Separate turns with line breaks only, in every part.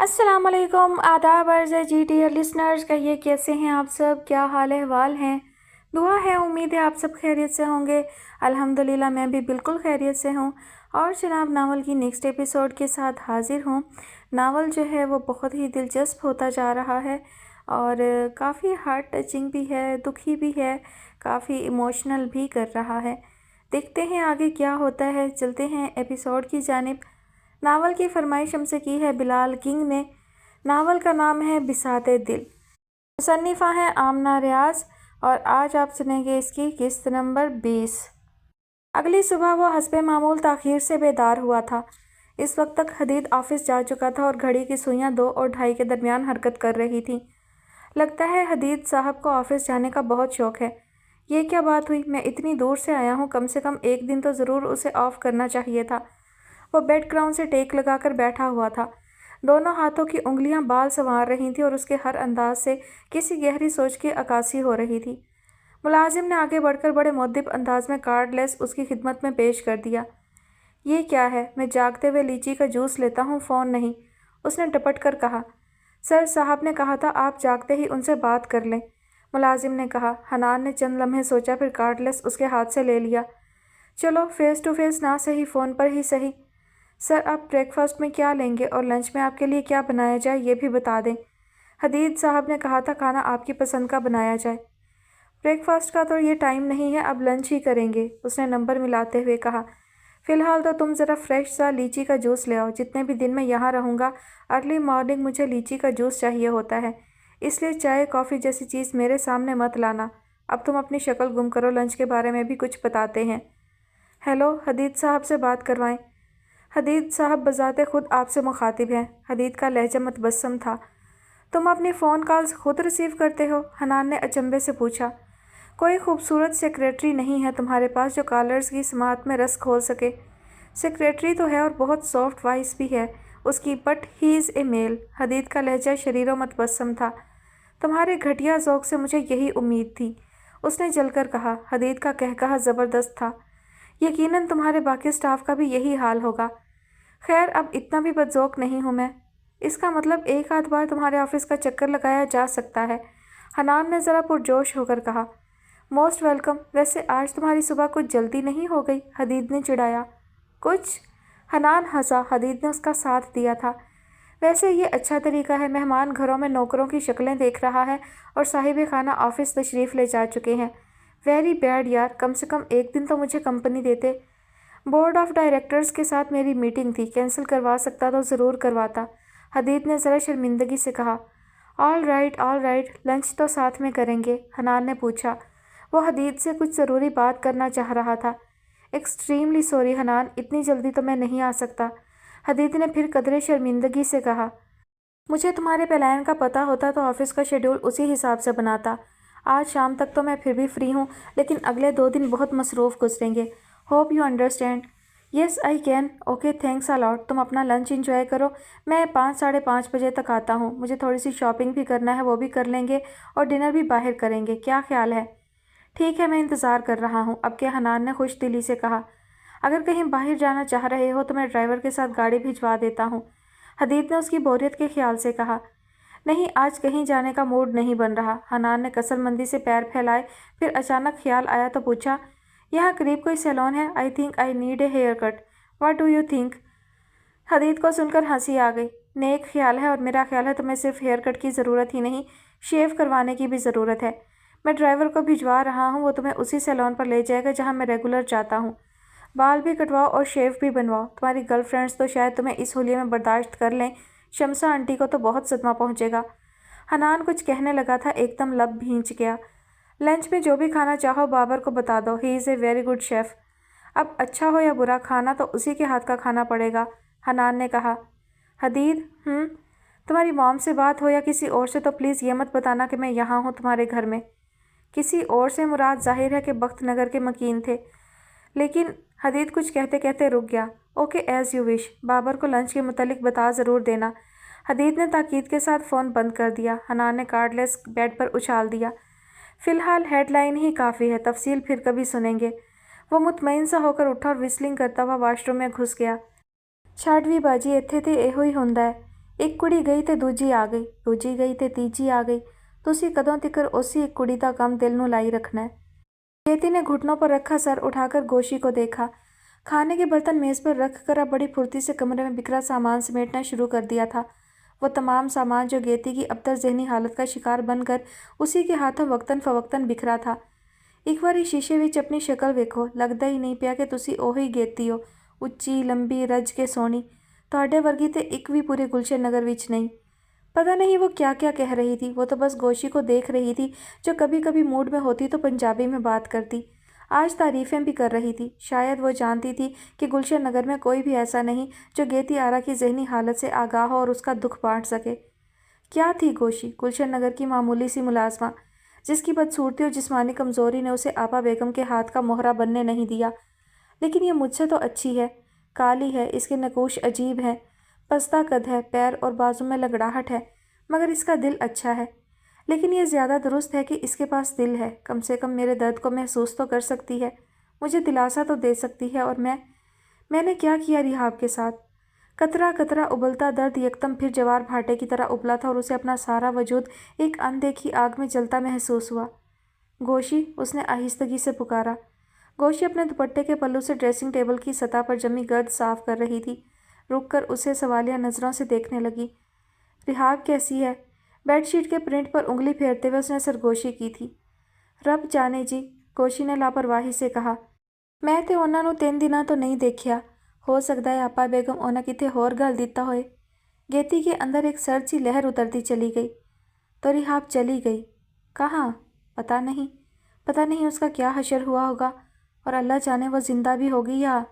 अस्सलाम वालेकुम, आदाब अर्ज़ है जी डियर लिसनर्स। कहिए कैसे हैं आप सब, क्या हाल अहवाल हैं। दुआ है, उम्मीद है आप सब खैरियत से होंगे। अल्हम्दुलिल्लाह मैं भी बिल्कुल खैरियत से हूँ। और जनाब नावल की नेक्स्ट एपिसोड के साथ हाज़िर हूँ। नावल जो है वो बहुत ही दिलचस्प होता जा रहा है और काफ़ी हार्ट टचिंग भी है, दुखी भी है, काफ़ी इमोशनल भी कर रहा है। देखते हैं आगे क्या होता है, चलते हैं एपिसोड की जानिब। नावल की फरमाइश हमसे की है बिलाल किंग ने। नावल का नाम है बिसाते दिल। मुसन्निफ़ा है आमना रियाज और आज आप सुनेंगे इसकी किस्त नंबर 20। अगली सुबह वो हस्बे मामूल ताख़ीर से बेदार हुआ था। इस वक्त तक हदीद ऑफिस जा चुका था और घड़ी की सुइयां 2 और 2:30 के दरमियान हरकत कर रही थी। लगता है हदीद साहब को ऑफिस जाने का बहुत शौक़ है। ये क्या बात हुई, मैं इतनी दूर से आया हूँ, कम से कम एक दिन तो ज़रूर उसे ऑफ करना चाहिए था। वो बेड ग्राउंड से टेक लगाकर बैठा हुआ था। दोनों हाथों की उंगलियां बाल संवार रही थीं और उसके हर अंदाज से किसी गहरी सोच की अक्कासी हो रही थी। मुलाजिम ने आगे बढ़कर बड़े मुअद्दिब अंदाज में कार्डलेस उसकी खिदमत में पेश कर दिया। ये क्या है, मैं जागते हुए लीची का जूस लेता हूँ, फ़ोन नहीं, उसने टपट कर कहा। सर साहब ने कहा था आप जागते ही उनसे बात कर लें, मुलाजिम ने कहा। हनान ने चंद लम्हे सोचा, फिर कार्डलेस उसके हाथ से ले लिया। चलो फेस टू फेस ना सही, फ़ोन पर ही सही। सर आप ब्रेकफास्ट में क्या लेंगे और लंच में आपके लिए क्या बनाया जाए ये भी बता दें। हदीद साहब ने कहा था खाना आपकी पसंद का बनाया जाए। ब्रेकफास्ट का तो ये टाइम नहीं है, अब लंच ही करेंगे, उसने नंबर मिलाते हुए कहा। फ़िलहाल तो तुम ज़रा फ्रेश सा लीची का जूस ले आओ। जितने भी दिन मैं यहाँ रहूँगा अर्ली मॉर्निंग मुझे लीची का जूस चाहिए होता है, इसलिए चाय कॉफ़ी जैसी चीज़ मेरे सामने मत लाना। अब तुम अपनी शक्ल गुम करो, लंच के बारे में भी कुछ बताते हैं। हेलो, हदीद साहब से बात करवाएं। हदीद साहब बजाते खुद आपसे मुखातिब हैं। हदीद का लहजा मुतबस्सम था। तुम अपनी फ़ोन कॉल्स खुद रिसीव करते हो? हनान ने अचंभे से पूछा। कोई खूबसूरत सेक्रेटरी नहीं है तुम्हारे पास जो कॉलर्स की समात में रस खोल सके? सेक्रेटरी तो है और बहुत सॉफ्ट वॉइस भी है उसकी, but he is a male. Hadid का लहजा शरीरो मुतबस्सम था। तुम्हारे घटिया ज़ौक़ से मुझे यही उम्मीद थी, उसने जलकर कहा। हदीद का कहकहा ज़बरदस्त था। यकीनन तुम्हारे बाकी स्टाफ का भी यही हाल होगा। खैर अब इतना भी बदज़ौक़ नहीं हूँ मैं। इसका मतलब एक आध बार तुम्हारे ऑफिस का चक्कर लगाया जा सकता है, हनान ने ज़रा पुरजोश होकर कहा। Most welcome. वैसे आज तुम्हारी सुबह कुछ जल्दी नहीं हो गई? हदीद ने चिढ़ाया। कुछ? हनान हंसा। हदीद ने उसका साथ दिया था। वैसे ये अच्छा तरीका है, मेहमान घरों में नौकरों की शक्लें देख रहा है और साहिब खाना ऑफिस तशरीफ़ ले जा चुके हैं। वेरी बैड यार, कम से कम एक दिन तो मुझे कंपनी देते। बोर्ड ऑफ डायरेक्टर्स के साथ मेरी मीटिंग थी, कैंसिल करवा सकता तो ज़रूर करवाता, हदीद ने ज़रा शर्मिंदगी से कहा। ऑल राइट, लंच तो साथ में करेंगे, हनान ने पूछा। वो हदीद से कुछ ज़रूरी बात करना चाह रहा था। एक्सट्रीमली सॉरी हनान, इतनी जल्दी तो मैं नहीं आ सकता, हदीद ने फिर कदरे शर्मिंदगी से कहा। मुझे तुम्हारे प्लान का पता होता तो ऑफिस का शेड्यूल उसी हिसाब से बनाता। आज शाम तक तो मैं फिर भी फ्री हूँ, लेकिन अगले 2 दिन बहुत मसरूफ़ गुजरेंगे। Hope you understand. Yes I can. Okay thanks a lot. तुम अपना लंच इंजॉय करो, मैं 5 साढ़े 5 बजे तक आता हूँ। मुझे थोड़ी सी शॉपिंग भी करना है, वो भी कर लेंगे और डिनर भी बाहर करेंगे, क्या ख्याल है? ठीक है, मैं इंतज़ार कर रहा हूँ, अब क्या, हनान ने खुश दिली से कहा। अगर कहीं बाहर जाना चाह रहे हो तो मैं ड्राइवर के साथ गाड़ी भिजवा देता हूँ, हदीद ने उसकी बोरियत के ख्याल से कहा। नहीं, आज कहीं जाने का मूड नहीं बन रहा, हनान ने कसरमंदी से पैर फैलाए, फिर अचानक ख्याल आया तो पूछा। यहाँ करीब कोई सैलून है? I think I need a haircut. What do you think? Hadid को सुनकर हंसी आ गई। नेक ख्याल है और मेरा ख्याल है तुम्हें सिर्फ हेयर कट की ज़रूरत ही नहीं, शेव करवाने की भी ज़रूरत है। मैं ड्राइवर को भिजवा रहा हूँ, वो तुम्हें उसी सैलून पर ले जाएगा जहाँ मैं रेगुलर जाता हूँ। बाल भी कटवाओ और शेव भी बनवाओ। तुम्हारी गर्लफ्रेंड्स तो शायद तुम्हें इस होलिये में बर्दाश्त कर लें, शमसा आंटी को तो बहुत सदमा पहुँचेगा। हनान कुछ कहने लगा था, एकदम लब भींच गया। लंच में जो भी खाना चाहो बाबर को बता दो, ही is a very good chef. अब अच्छा हो या बुरा, खाना तो उसी के हाथ का खाना पड़ेगा, हनान ने कहा। हदीद, तुम्हारी मॉम से बात हो या किसी और से तो प्लीज़ ये मत बताना कि मैं यहाँ हूँ तुम्हारे घर में। किसी और से मुराद जाहिर है कि बख्त नगर के मकीन थे, लेकिन हदीद कुछ कहते कहते रुक गया। Okay as you wish, Babar को लंच के मुतल्लिक बता ज़रूर देना। हदीद ने ताकीद के साथ फ़ोन बंद कर दिया। हनान ने कार्डलेस बेड पर उछाल दिया। फ़िलहाल हेडलाइन ही काफ़ी है, तफसील फिर कभी सुनेंगे। वो मुतमईन सा होकर उठा और विस्लिंग करता हुआ वाशरूम में घुस गया। 6 बाजी इत्थे ते एहो ही हुंदा है, एक कुड़ी गई ते दूजी आ गई, दूजी गई ते तीजी आ गई। तुसी कदों तिकर उसी एक कुड़ी दा काम दिल नू लाई रखना है। केती ने घुटनों पर रखा सर उठाकर गोशी को देखा। खाने के बर्तन मेज पर रख कर अब बड़ी फुर्ती से कमरे में बिखरा सामान समेटना शुरू कर दिया था। वो तमाम सामान जो गेती की अब तक जहनी हालत का शिकार बनकर उसी के हाथों वक्तन फवक्तन बिखरा था। एक बारी शीशे विच अपनी शक्ल वेखो, लगदा ही नहीं पिया कि तुसी ओही गेती हो, उच्ची लंबी रज के सोहनी। तुहाडे वर्गी ते एक भी पूरे गुलशन नगर विच नहीं। पता नहीं वो क्या क्या कह रही थी। वो तो बस गोशी को देख रही थी, जो कभी कभी मूड में होती तो पंजाबी में बात करती, आज तारीफें भी कर रही थी। शायद वो जानती थी कि गुलशन नगर में कोई भी ऐसा नहीं जो गेती आरा की जहनी हालत से आगाह हो और उसका दुख बांट सके। क्या थी गोशी? गुलशन नगर की मामूली सी मुलाजमा, जिसकी बदसूरती और जिस्मानी कमज़ोरी ने उसे आपा बेगम के हाथ का मोहरा बनने नहीं दिया। लेकिन ये मुझसे तो अच्छी है, काली है, इसके नकूश अजीब हैं, पस्ता कद है, पैर और बाजू में लगड़ाहट है, मगर इसका दिल अच्छा है। लेकिन ये ज़्यादा दुरुस्त है कि इसके पास दिल है, कम से कम मेरे दर्द को महसूस तो कर सकती है, मुझे दिलासा तो दे सकती है। और मैंने क्या किया रिहाब के साथ? कतरा कतरा उबलता दर्द यकदम फिर जवार भाटे की तरह उबला था और उसे अपना सारा वजूद एक अनदेखी आग में जलता महसूस हुआ। गोशी, उसने आहिस्तगी से पुकारा। गोशी अपने दुपट्टे के पल्लू से ड्रेसिंग टेबल की सतह पर जमी गर्द साफ कर रही थी। रुककर उसे सवालिया नज़रों से देखने लगी। रिहाब कैसी है? बेडशीट के प्रिंट पर उंगली फेरते हुए उसने सरगोशी की थी। रब जाने जी, गोशी ने लापरवाही से कहा। मैं ते उन्हां नूं 3 दिनां तो नहीं देखिया, हो सकता है आपा बेगम उन्हां किते होर गल दिता होए। गेती के अंदर एक सर्द सी लहर उतरती चली गई। तो रिहाब चली गई कहाँ? पता नहीं उसका क्या हशर हुआ होगा, और अल्लाह जाने वो जिंदा भी होगी या।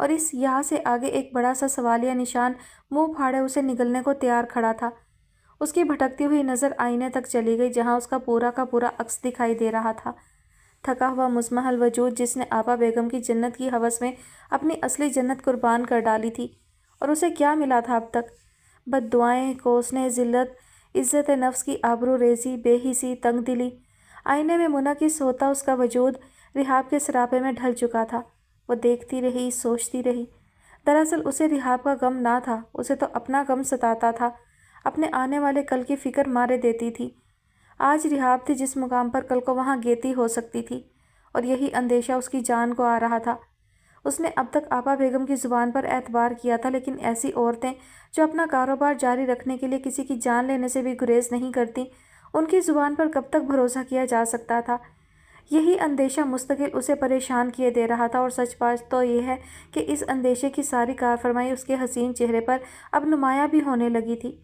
और इस यहाँ से आगे एक बड़ा सा सवालिया निशान मुंह फाड़े उसे निगलने को तैयार खड़ा था। उसकी भटकती हुई नज़र आईने तक चली गई, जहाँ उसका पूरा का पूरा अक्स दिखाई दे रहा था। थका हुआ मुजमहल वजूद, जिसने आपा बेगम की जन्नत की हवस में अपनी असली जन्नत कुर्बान कर डाली थी। और उसे क्या मिला था अब तक? बद्दुआएं, कोसने, जिल्लत, इज़्ज़त नफ्स की आबरू रेजी, बेहिसी, तंग दिली। आईने में मुनकिस होता उसका वजूद रिहाब के सरापे में ढल चुका था। वो देखती रही, सोचती रही। दरअसल उसे रिहाब का गम ना था, उसे तो अपना गम सताता था। अपने आने वाले कल की फिक्र मारे देती थी। आज रिहाब थी जिस मुकाम पर, कल को वहाँ गेती हो सकती थी, और यही अंदेशा उसकी जान को आ रहा था। उसने अब तक आपा बेगम की ज़ुबान पर एतबार किया था, लेकिन ऐसी औरतें जो अपना कारोबार जारी रखने के लिए किसी की जान लेने से भी गुरेज नहीं करती, उनकी ज़ुबान पर कब तक भरोसा किया जा सकता था? यही अंदेशा मुस्तकिल उसे परेशान किए दे रहा था। और सच बात तो यह है कि इस अंदेशे की सारी कारफरमाई उसके हसीन चेहरे पर अब नुमाया भी होने लगी थी।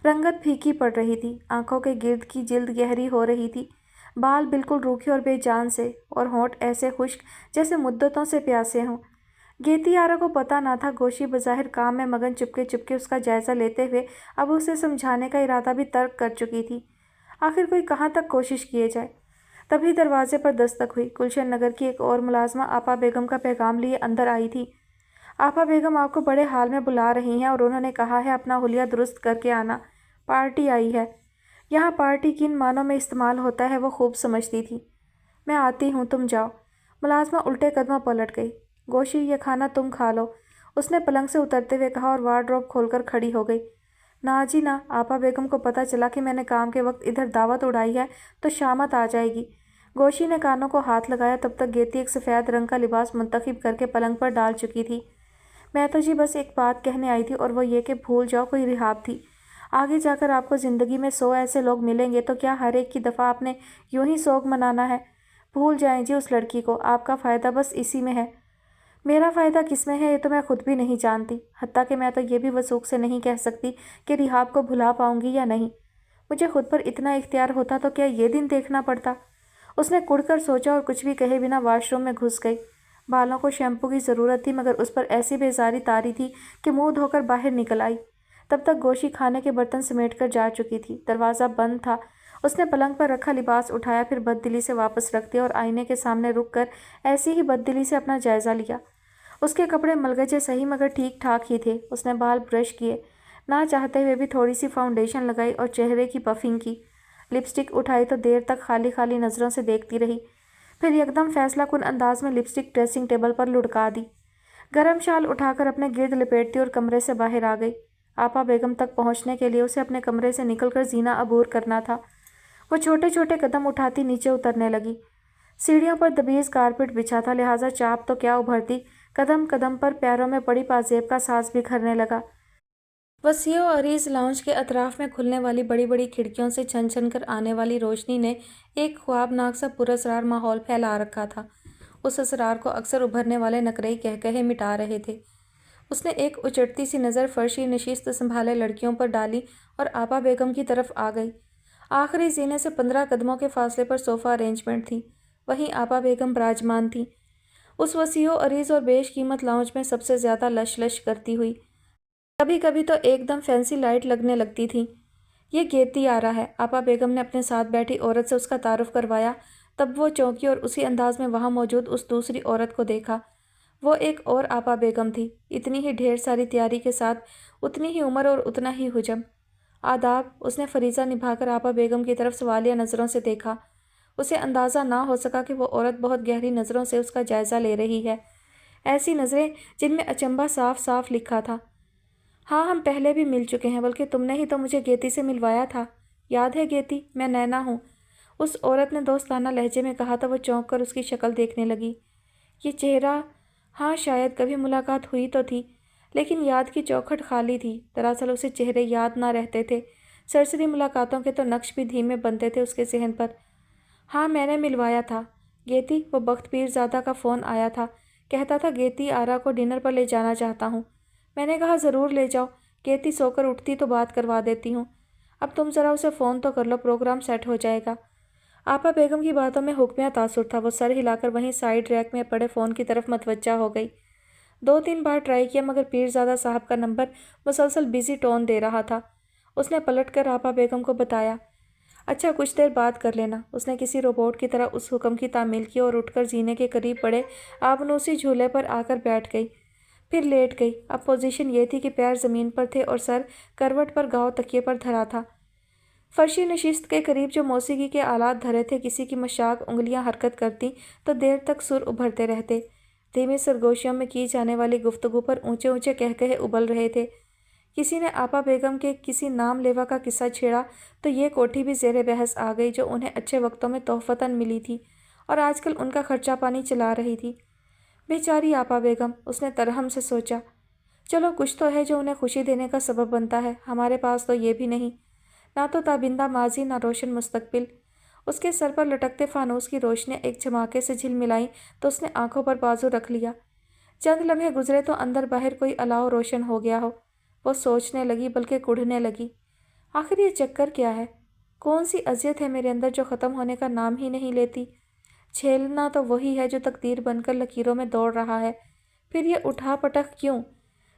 रंगत फीकी पड़ रही थी, आंखों के गिर्द की जिल्द गहरी हो रही थी, बाल बिल्कुल रूखे और बेजान से, और होंठ ऐसे खुश्क जैसे मुद्दतों से प्यासे हों। गेती आरा को पता ना था गोशी बज़ाहिर काम में मगन चुपके चुपके उसका जायज़ा लेते हुए अब उसे समझाने का इरादा भी तर्क कर चुकी थी। आखिर कोई कहाँ तक कोशिश किए जाए। तभी दरवाजे पर दस्तक हुई। गुलशन नगर की एक और मुलाजमा आपा बेगम का पैगाम लिए अंदर आई थी। आपा बेगम आपको बड़े हाल में बुला रही हैं और उन्होंने कहा है अपना हुलिया दुरुस्त करके आना, पार्टी आई है। यहाँ पार्टी किन मानों में इस्तेमाल होता है वो खूब समझती थी। मैं आती हूँ, तुम जाओ। मुलाजमा उल्टे कदमों पलट गई। गोशी, ये खाना तुम खा लो, उसने पलंग से उतरते हुए कहा और वार्डरोब खोलकर खड़ी हो गई। ना जी ना, आपा बेगम को पता चला कि मैंने काम के वक्त इधर दावत उड़ाई है तो शामत आ जाएगी। गोशी ने कानों को हाथ लगाया। तब तक गेती एक सफ़ेद रंग का लिबास मुंतखब करके पलंग पर डाल चुकी थी। मैं तो जी बस एक बात कहने आई थी, और वो ये कि भूल जाओ कोई रिहाब थी। आगे जाकर आपको ज़िंदगी में 100 ऐसे लोग मिलेंगे, तो क्या हर एक की दफ़ा आपने यूं ही सोग मनाना है? भूल जाएं जी उस लड़की को, आपका फ़ायदा बस इसी में है। मेरा फ़ायदा किस में है ये तो मैं खुद भी नहीं जानती। हत्ता कि मैं तो ये भी वसूख से नहीं कह सकती कि रिहाब को भुला पाऊंगी या नहीं। मुझे खुद पर इतना इख्तियार होता तो क्या ये दिन देखना पड़ता? उसने कुड़कर सोचा और कुछ भी कहे बिना वॉशरूम में घुस गई। बालों को शैम्पू की ज़रूरत थी, मगर उस पर ऐसी बेजारी तारी थी कि मुंह धोकर बाहर निकल आई। तब तक गोशी खाने के बर्तन समेट कर जा चुकी थी। दरवाज़ा बंद था। उसने पलंग पर रखा लिबास उठाया, फिर बददिली से वापस रख दिया और आईने के सामने रुक कर ऐसी ही बददिली से अपना जायज़ा लिया। उसके कपड़े मलगजे सही मगर ठीक ठाक ही थे। उसने बाल ब्रश किए, ना चाहते हुए भी थोड़ी सी फाउंडेशन लगाई और चेहरे की पफिंग की। लिपस्टिक उठाई तो देर तक खाली खाली नज़रों से देखती रही, फिर एकदम फैसला कुन अंदाज में लिपस्टिक ड्रेसिंग टेबल पर लुढ़का दी। गरम शाल उठाकर अपने गिर्द लपेटती और कमरे से बाहर आ गई। आपा बेगम तक पहुंचने के लिए उसे अपने कमरे से निकलकर जीना अबूर करना था। वो छोटे छोटे कदम उठाती नीचे उतरने लगी। सीढ़ियों पर दबीज कारपेट बिछा था, लिहाजा चाप तो क्या उभरती, कदम कदम पर पैरों में पड़ी पाजेब का सांस बिखरने लगा। वसीओ अरीज लाउंज के अतराफ में खुलने वाली बड़ी बड़ी खिड़कियों से छन छन कर आने वाली रोशनी ने एक ख्वाबनाक सा पुरअसरार माहौल फैला रखा था। उस असरार को अक्सर उभरने वाले नकरई कहकहे मिटा रहे थे। उसने एक उचटती सी नज़र फर्शी नशिस्त संभाले लड़कियों पर डाली और आपा बेगम की तरफ आ गई। आखिरी जीने से 15 कदमों के फासले पर सोफ़ा अरेंजमेंट थी। वहीं आपा बेगम विराजमान थी, उस वसीओ अरीज और बेशकीमत लाउंज में सबसे ज़्यादा लश लश करती हुई। कभी कभी तो एकदम फैंसी लाइट लगने लगती थी। ये गेती आ रहा है, आपा बेगम ने अपने साथ बैठी औरत से उसका तारुफ करवाया। तब वो चौंकी और उसी अंदाज में वहाँ मौजूद उस दूसरी औरत को देखा। वो एक और आपा बेगम थी, इतनी ही ढेर सारी तैयारी के साथ, उतनी ही उम्र और उतना ही हुजम। आदाब, उसने फरीज़ा निभाकर आपा बेगम की तरफ सवालिया नज़रों से देखा। उसे अंदाज़ा ना हो सका कि वो औरत बहुत गहरी नज़रों से उसका जायज़ा ले रही है, ऐसी नज़रें जिनमें अचंभा साफ साफ लिखा था। हाँ, हम पहले भी मिल चुके हैं, बल्कि तुमने ही तो मुझे गेती से मिलवाया था। याद है गेती, मैं नैना हूँ, उस औरत ने दोस्ताना लहजे में कहा। तो वो चौंक कर उसकी शक्ल देखने लगी। ये चेहरा, हाँ शायद कभी मुलाकात हुई तो थी, लेकिन याद की चौखट खाली थी। दरअसल उसे चेहरे याद ना रहते थे। सरसरी मुलाकातों के तो नक्श भी धीमे बनते थे उसके जहन पर। हाँ, मैंने मिलवाया था गेती, वो बख्त पीरज़ादा का फ़ोन आया था, कहता था गेती आरा को डिनर पर ले जाना चाहता हूँ। मैंने कहा ज़रूर ले जाओ, गेती सोकर उठती तो बात करवा देती हूँ। अब तुम ज़रा उसे फ़ोन तो कर लो, प्रोग्राम सेट हो जाएगा। आपा बेगम की बातों में हुक्मिया तासुर था। वो सर हिलाकर वहीं साइड रैक में पड़े फ़ोन की तरफ मतवज्जा हो गई। 2-3 बार ट्राई किया, मगर पीरज़ादा साहब का नंबर मुसलसल बिजी टोन दे रहा था। उसने पलट कर आपा बेगम को बताया। अच्छा, कुछ देर बात कर लेना। उसने किसी रोबोट की तरह उस हुक्म की तामील की और उठकर जीने के करीब पड़े आबनूसी झूले पर आकर बैठ गई, फिर लेट गई। अब पोजीशन ये थी कि पैर ज़मीन पर थे और सर करवट पर गाँव तकिए पर धरा था। फर्शी नशिस्त के करीब जो मौसीकी के आलात धरे थे, किसी की मशाक उंगलियां हरकत करती तो देर तक सुर उभरते रहते। धीमी सरगोशियों में की जाने वाली गुफ्तगू पर ऊंचे ऊंचे कहकहे उबल रहे थे। किसी ने आपा बेगम के किसी नाम लेवा का किस्सा छेड़ा तो ये कोठी भी ज़ेरे बहस आ गई, जो उन्हें अच्छे वक्तों में तोहफतन मिली थी और आजकल उनका खर्चा पानी चला रही थी। बेचारी आपा बेगम, उसने तरहम से सोचा। चलो, कुछ तो है जो उन्हें खुशी देने का सबब बनता है। हमारे पास तो ये भी नहीं, ना तो ताबिंदा माजी, ना रोशन मुस्तकबिल। उसके सर पर लटकते फानूस की रोशनी एक झमाके से झिलमिलाई तो उसने आंखों पर बाजू रख लिया। चंद लम्हे गुजरे तो अंदर बाहर कोई अलाव रोशन हो गया हो। वो सोचने लगी, बल्कि कुढ़ने लगी। आखिर ये चक्कर क्या है? कौन सी अजियत है मेरे अंदर जो ख़त्म होने का नाम ही नहीं लेती? झेलना तो वही है जो तकदीर बनकर लकीरों में दौड़ रहा है। फिर ये उठा पटक क्यों?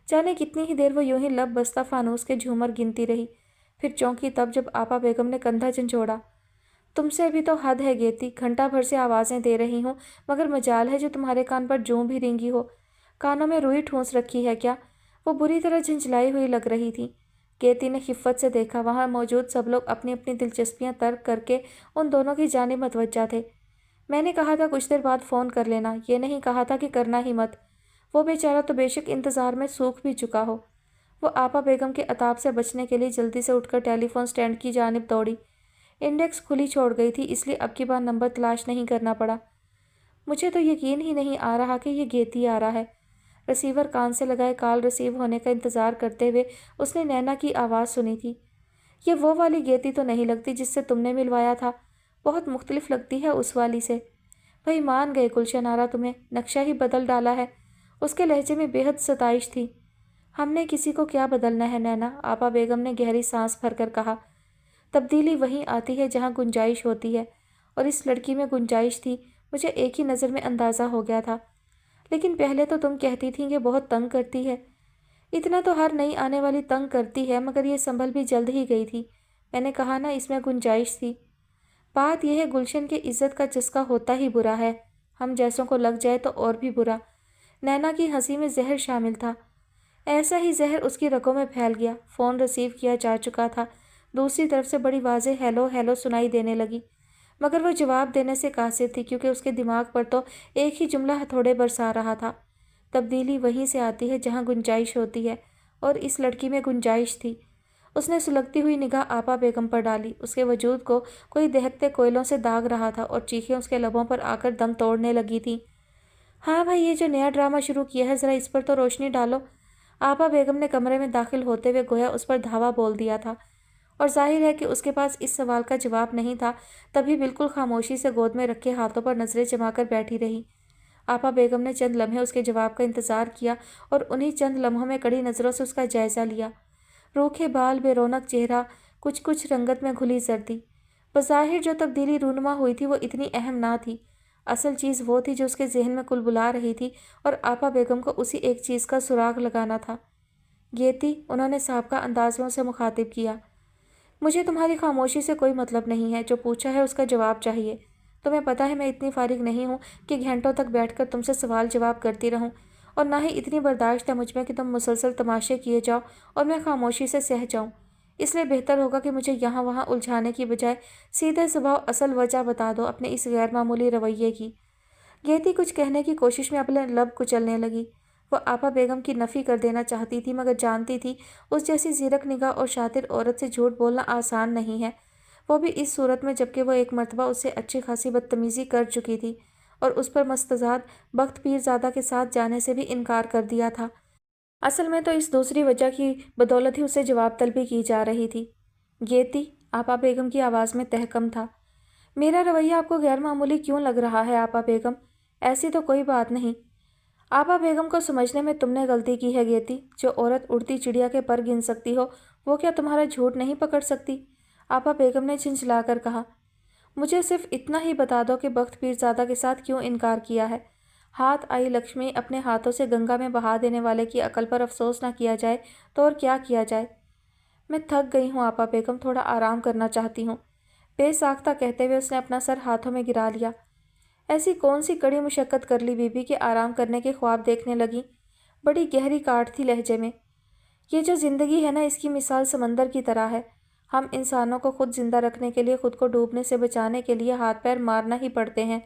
जाने कितनी ही देर वो यूं ही लब बस्ता फानूस के झूमर गिनती रही। फिर चौंकी तब जब आपा बेगम ने कंधा झंझोड़ा। तुमसे भी तो हद है गेती, घंटा भर से आवाज़ें दे रही हूँ, मगर मजाल है जो तुम्हारे कान पर जूं भी रेंगी हो। कानों में रुई ठूंस रखी है क्या? वो बुरी तरह झंझलाई हुई लग रही थी। गेती ने खिफ़्फ़त से देखा। वहाँ मौजूद सब लोग अपनी अपनी दिलचस्पियाँ तर्क करके उन दोनों की जानिब मतवज्जा थे। मैंने कहा था कुछ देर बाद फ़ोन कर लेना, ये नहीं कहा था कि करना ही मत। वो बेचारा तो बेशक इंतज़ार में सूख भी चुका हो। वो आपा बेगम के अताब से बचने के लिए जल्दी से उठकर टेलीफोन स्टैंड की जानिब दौड़ी। इंडेक्स खुली छोड़ गई थी, इसलिए अब की बार नंबर तलाश नहीं करना पड़ा। मुझे तो यकीन ही नहीं आ रहा कि ये गेती आ रहा है। रिसीवर कान से लगाए कॉल रिसीव होने का इंतज़ार करते हुए उसने नैना की आवाज़ सुनी थी। ये वो वाली गेती तो नहीं लगती जिससे तुमने मिलवाया था, बहुत मुख्तलिफ लगती है उस वाली से। भाई मान गए गुलशन आरा, तुम्हें नक्शा ही बदल डाला है। उसके लहजे में बेहद सताइश थी। हमने किसी को क्या बदलना है नैना, आपा बेगम ने गहरी सांस भरकर कहा। तब्दीली वहीं आती है जहाँ गुंजाइश होती है, और इस लड़की में गुंजाइश थी, मुझे एक ही नज़र में अंदाज़ा हो गया था। लेकिन पहले तो तुम कहती थी कि बहुत तंग करती है। इतना तो हर नई आने वाली तंग करती है, मगर ये संभल भी जल्द ही गई थी। मैंने कहा ना, इसमें गुंजाइश थी। बात यह है, गुलशन के इज्जत का चस्का होता ही बुरा है। हम जैसों को लग जाए तो और भी बुरा। नैना की हंसी में जहर शामिल था। ऐसा ही जहर उसकी रगों में फैल गया। फ़ोन रिसीव किया जा चुका था। दूसरी तरफ से बड़ी वाज़ेह हेलो हेलो सुनाई देने लगी, मगर वो जवाब देने से कासिर थी, क्योंकि उसके दिमाग पर तो एक ही जुमला हथौड़े बरसा रहा था। तब्दीली वहीं से आती है जहाँ गुंजाइश होती है, और इस लड़की में गुंजाइश थी। उसने सुलगती हुई निगाह आपा बेगम पर डाली। उसके वजूद को कोई दहकते कोयलों से दाग रहा था और चीखें उसके लबों पर आकर दम तोड़ने लगी थी। हाँ भाई, ये जो नया ड्रामा शुरू किया है, ज़रा इस पर तो रोशनी डालो। आपा बेगम ने कमरे में दाखिल होते हुए गोया उस पर धावा बोल दिया था, और जाहिर है कि उसके पास इस सवाल का जवाब नहीं था, तभी बिल्कुल खामोशी से गोद में रखे हाथों पर नजरें जमाकर बैठी रही। आपा बेगम ने चंद लम्हे उसके जवाब का इंतजार किया और उन्हीं चंद लम्हों में कड़ी नज़रों से उसका जायजा लिया। रूखे बाल, बेरौनक चेहरा, कुछ कुछ रंगत में घुली सर्दी। बज़ाहिर जो तब्दीली रूनुमा हुई थी वो इतनी अहम ना थी। असल चीज़ वो थी जो उसके जहन में कुलबुला रही थी, और आपा बेगम को उसी एक चीज़ का सुराग लगाना था। ये थी, उन्होंने साबका अंदाज़ों से मुखातिब किया। मुझे तुम्हारी खामोशी से कोई मतलब नहीं है। जो पूछा है उसका जवाब चाहिए। तुम्हें पता है मैं इतनी फारिग नहीं हूँ कि घंटों तक बैठकर तुमसे सवाल जवाब करती रहूँ, और ना ही इतनी बर्दाश्त है मुझ में कि तुम मुसलसल तमाशे किए जाओ और मैं खामोशी से सह जाऊँ। इसलिए बेहतर होगा कि मुझे यहाँ वहाँ उलझाने की बजाय सीधे स्वभाव असल वजह बता दो अपने इस गैर मामूली रवैये की। गेती कुछ कहने की कोशिश में अपने लब कुचलने लगी। वो आपा बेगम की नफ़ी कर देना चाहती थी, मगर जानती थी उस जैसी ज़ीरक निगाह और शातिर औरत से झूठ बोलना आसान नहीं है, वो भी इस सूरत में जबकि वो एक मर्तबा उससे अच्छी खासी बदतमीज़ी कर चुकी थी और उस पर मस्तजाद बख्त पीरज़ादा के साथ जाने से भी इनकार कर दिया था। असल में तो इस दूसरी वजह की बदौलत ही उसे जवाब तलबी की जा रही थी। गेती, आपा बेगम की आवाज़ में तहकम था। मेरा रवैया आपको गैर मामूली क्यों लग रहा है आपा बेगम? ऐसी तो कोई बात नहीं। आपा बेगम को समझने में तुमने गलती की है गेती। जो औरत उड़ती चिड़िया के पर गिन सकती हो, वो क्या तुम्हारा झूठ नहीं पकड़ सकती? आपा बेगम ने झिंझलाकर कहा। मुझे सिर्फ इतना ही बता दो कि बख्त पीरज़ादा के साथ क्यों इनकार किया है। हाथ आई लक्ष्मी अपने हाथों से गंगा में बहा देने वाले की अकल पर अफसोस ना किया जाए तो और क्या किया जाए। मैं थक गई हूँ आपा बेगम, थोड़ा आराम करना चाहती हूँ। बेसाख्ता कहते हुए उसने अपना सर हाथों में गिरा लिया। ऐसी कौन सी कड़ी मुशक्क़त कर ली बीबी कि आराम करने के ख्वाब देखने लगी? बड़ी गहरी काट थी लहजे में। ये जो ज़िंदगी है ना, इसकी मिसाल समंदर की तरह है। हम इंसानों को खुद जिंदा रखने के लिए, खुद को डूबने से बचाने के लिए हाथ पैर मारना ही पड़ते हैं।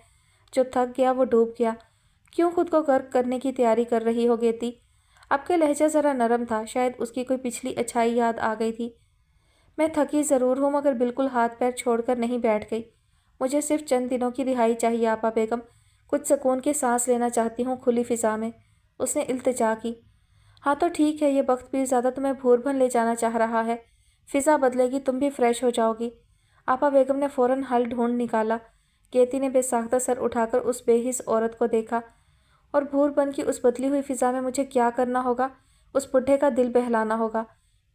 जो थक गया वो डूब गया। क्यों खुद को गर्क करने की तैयारी कर रही हो गेती? आपका लहजा ज़रा नरम था, शायद उसकी कोई पिछली अच्छाई याद आ गई थी। मैं थकी ज़रूर हूँ, मगर बिल्कुल हाथ पैर छोड़कर नहीं बैठ गई। मुझे सिर्फ चंद दिनों की रिहाई चाहिए आपा बेगम। कुछ सुकून की सांस लेना चाहती हूँ खुली फ़िज़ा में। उसने इल्तिजा की। हाँ तो ठीक है, ये बख्त पीरज़ादा तुम्हें भूरभन ले जाना चाह रहा है। फ़िज़ा बदलेगी, तुम भी फ्रेश हो जाओगी। आपा बेगम ने फ़ौरन हल ढूंढ निकाला। केती ने बेसाख्ता सर उठाकर उस बेहिस औरत को देखा। और भूरभन की उस बदली हुई फ़िज़ा में मुझे क्या करना होगा? उस बुढ़े का दिल बहलाना होगा।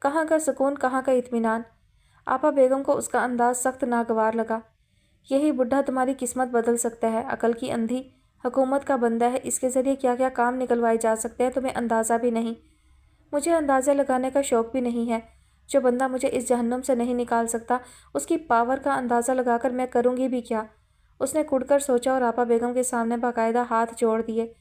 कहाँ का सुकून, कहाँ का इत्मीनान। आपा बेगम को उसका अंदाज़ सख्त नागवार लगा। यही बुढ़ा तुम्हारी किस्मत बदल सकता है। अकल की अंधी, हुकूमत का बंदा है। इसके ज़रिए क्या क्या काम निकलवाए जा सकते हैं तुम्हें अंदाज़ा भी नहीं। मुझे अंदाज़ा लगाने का शौक़ भी नहीं है। जो बंदा मुझे इस जहन्नुम से नहीं निकाल सकता, उसकी पावर का अंदाज़ा लगाकर मैं करूँगी भी क्या? उसने कुड़कर सोचा और आपा बेगम के सामने बाकायदा हाथ जोड़ दिए।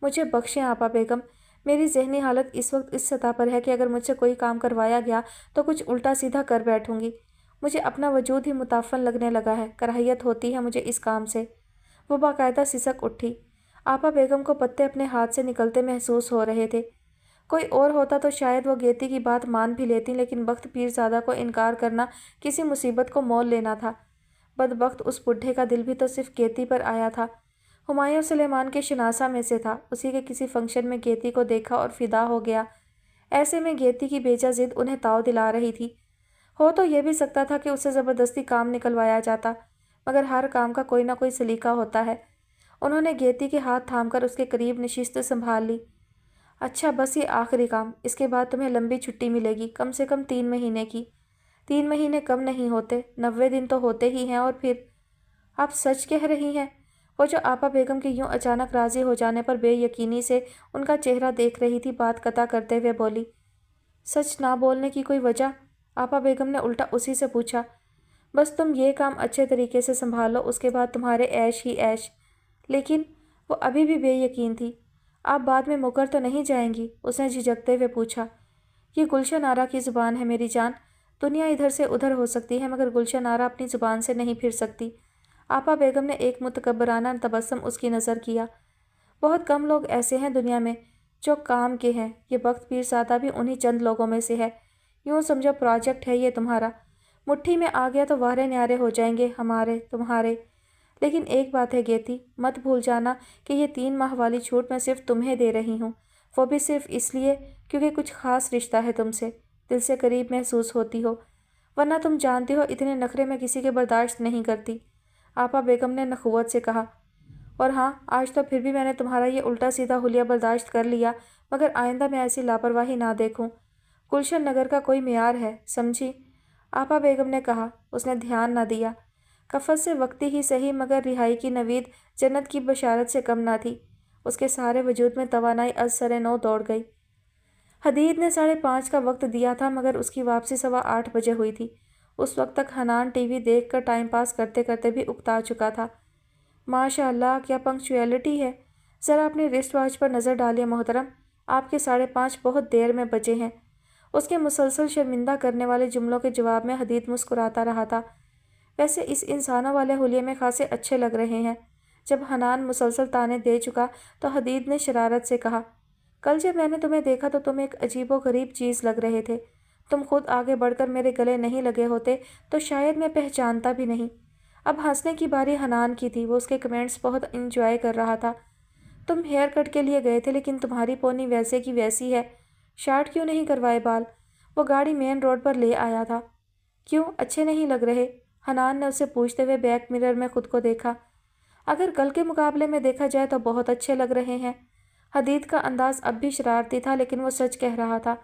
मुझे बख्शें आपा बेगम, मेरी जहनी हालत इस वक्त इस सतह पर है कि अगर मुझसे कोई काम करवाया गया तो कुछ उल्टा सीधा कर बैठूंगी। मुझे अपना वजूद ही मुताफ़न लगने लगा है। कराहियत होती है मुझे इस काम से। वो बाकायदा सिसक उठी। आपा बेगम को पत्ते अपने हाथ से निकलते महसूस हो रहे थे। कोई और होता तो शायद वो गेती की बात मान भी लेती, लेकिन बख्त पीरज़ादा को इनकार करना किसी मुसीबत को मोल लेना था। बदबख्त उस बुढ़े का दिल भी तो सिर्फ गेती पर आया था। हुमायूं सुलेमान के शनासा में से था। उसी के किसी फंक्शन में गेती को देखा और फिदा हो गया। ऐसे में गेती की बेजा जिद उन्हें ताव दिला रही थी। हो तो यह भी सकता था कि उससे ज़बरदस्ती काम निकलवाया जाता, मगर हर काम का कोई ना कोई सलीका होता है। उन्होंने गेती के हाथ थामकर उसके करीब नशिस्त संभाल ली। अच्छा, बस ये आखिरी काम, इसके बाद तुम्हें लंबी छुट्टी मिलेगी, कम से कम 3 महीने की। 3 महीने कम नहीं होते, 90 दिन तो होते ही हैं। और फिर आप सच कह रही हैं? वो जो आपा बेगम के यूं अचानक राज़ी हो जाने पर बेयकीनी से उनका चेहरा देख रही थी, बात कता करते हुए बोली। सच ना बोलने की कोई वजह? आपा बेगम ने उल्टा उसी से पूछा। बस तुम ये काम अच्छे तरीके से संभालो, उसके बाद तुम्हारे ऐश ही ऐश। लेकिन वो अभी भी बेयकीन थी। आप बाद में मुकर तो नहीं जाएंगी? उसने झिझकते हुए पूछा। ये गुलशन आरा की ज़ुबान है मेरी जान। दुनिया इधर से उधर हो सकती है, मगर गुलशन आरा अपनी ज़ुबान से नहीं फिर सकती। आपा बेगम ने एक मुतकब्बराना तबस्सुम उसकी नज़र किया। बहुत कम लोग ऐसे हैं दुनिया में جو کام کے ہیں۔ یہ بخت پیرزادہ بھی انہی چند لوگوں میں سے ہے۔ یوں سمجھو پروجیکٹ ہے یہ تمہارا، مٹھی میں آ گیا تو وارے نیارے ہو جائیں گے ہمارے تمہارے۔ لیکن ایک بات ہے گیتی، مت بھول جانا کہ یہ 3 ماہ والی چھوٹ میں صرف تمہیں دے رہی ہوں، وہ بھی صرف اس لیے کیونکہ کچھ خاص رشتہ ہے تم سے، دل سے قریب محسوس ہوتی ہو، ورنہ تم جانتی ہو اتنے نخرے میں کسی کے برداشت نہیں کرتی، آپا بیگم نے نخوت سے کہا۔ اور ہاں، آج تو پھر بھی میں نے تمہارا یہ الٹا سیدھا حلیہ برداشت کر لیا، مگر آئندہ میں ایسی لاپرواہی نہ دیکھوں۔ گلشن نگر کا کوئی معیار ہے، سمجھی؟ آپا بیگم نے کہا۔ اس نے دھیان نہ دیا۔ کفت سے وقتی ہی صحیح مگر رہائی کی نوید جنت کی بشارت سے کم نہ تھی۔ اس کے سارے وجود میں توانائی از سر نو دوڑ گئی۔ حدید نے 5:30 کا وقت دیا تھا مگر اس کی واپسی 8:15 بجے ہوئی تھی۔ اس وقت تک حنان ٹی وی دیکھ کر ٹائم پاس کرتے کرتے بھی اکتا چکا تھا۔ ماشاء اللہ کیا پنکچویلٹی ہے، ذرا اپنی رسٹ واچ پر نظر ڈالیے محترم، آپ کے 5:30 بہت دیر میں بجے ہیں۔ اس کے مسلسل شرمندہ کرنے والے جملوں کے جواب میں حدید مسکراتا رہا تھا۔ ویسے اس انسانوں والے حلیے میں خاصے اچھے لگ رہے ہیں۔ جب حنان مسلسل تانے دے چکا تو حدید نے شرارت سے کہا، کل جب میں نے تمہیں دیکھا تو تم ایک عجیب و غریب چیز لگ رہے تھے، تم خود آگے بڑھ کر میرے گلے نہیں لگے ہوتے تو شاید میں پہچانتا بھی نہیں۔ اب ہنسنے کی باری حنان کی تھی، وہ اس کے کمنٹس بہت انجوائے کر رہا تھا۔ تم ہیئر کٹ کے لیے گئے تھے لیکن تمہاری پونی ویسے کی ویسی ہے، شارٹ کیوں نہیں کروائے بال؟ وہ گاڑی مین روڈ پر لے آیا تھا۔ کیوں اچھے نہیں لگ رہے؟ حنان نے اسے پوچھتے ہوئے بیک مرر میں خود کو دیکھا۔ اگر کل کے مقابلے میں دیکھا جائے تو بہت اچھے لگ رہے ہیں۔ حدید کا انداز اب بھی شرارتی تھا لیکن وہ سچ کہہ رہا تھا۔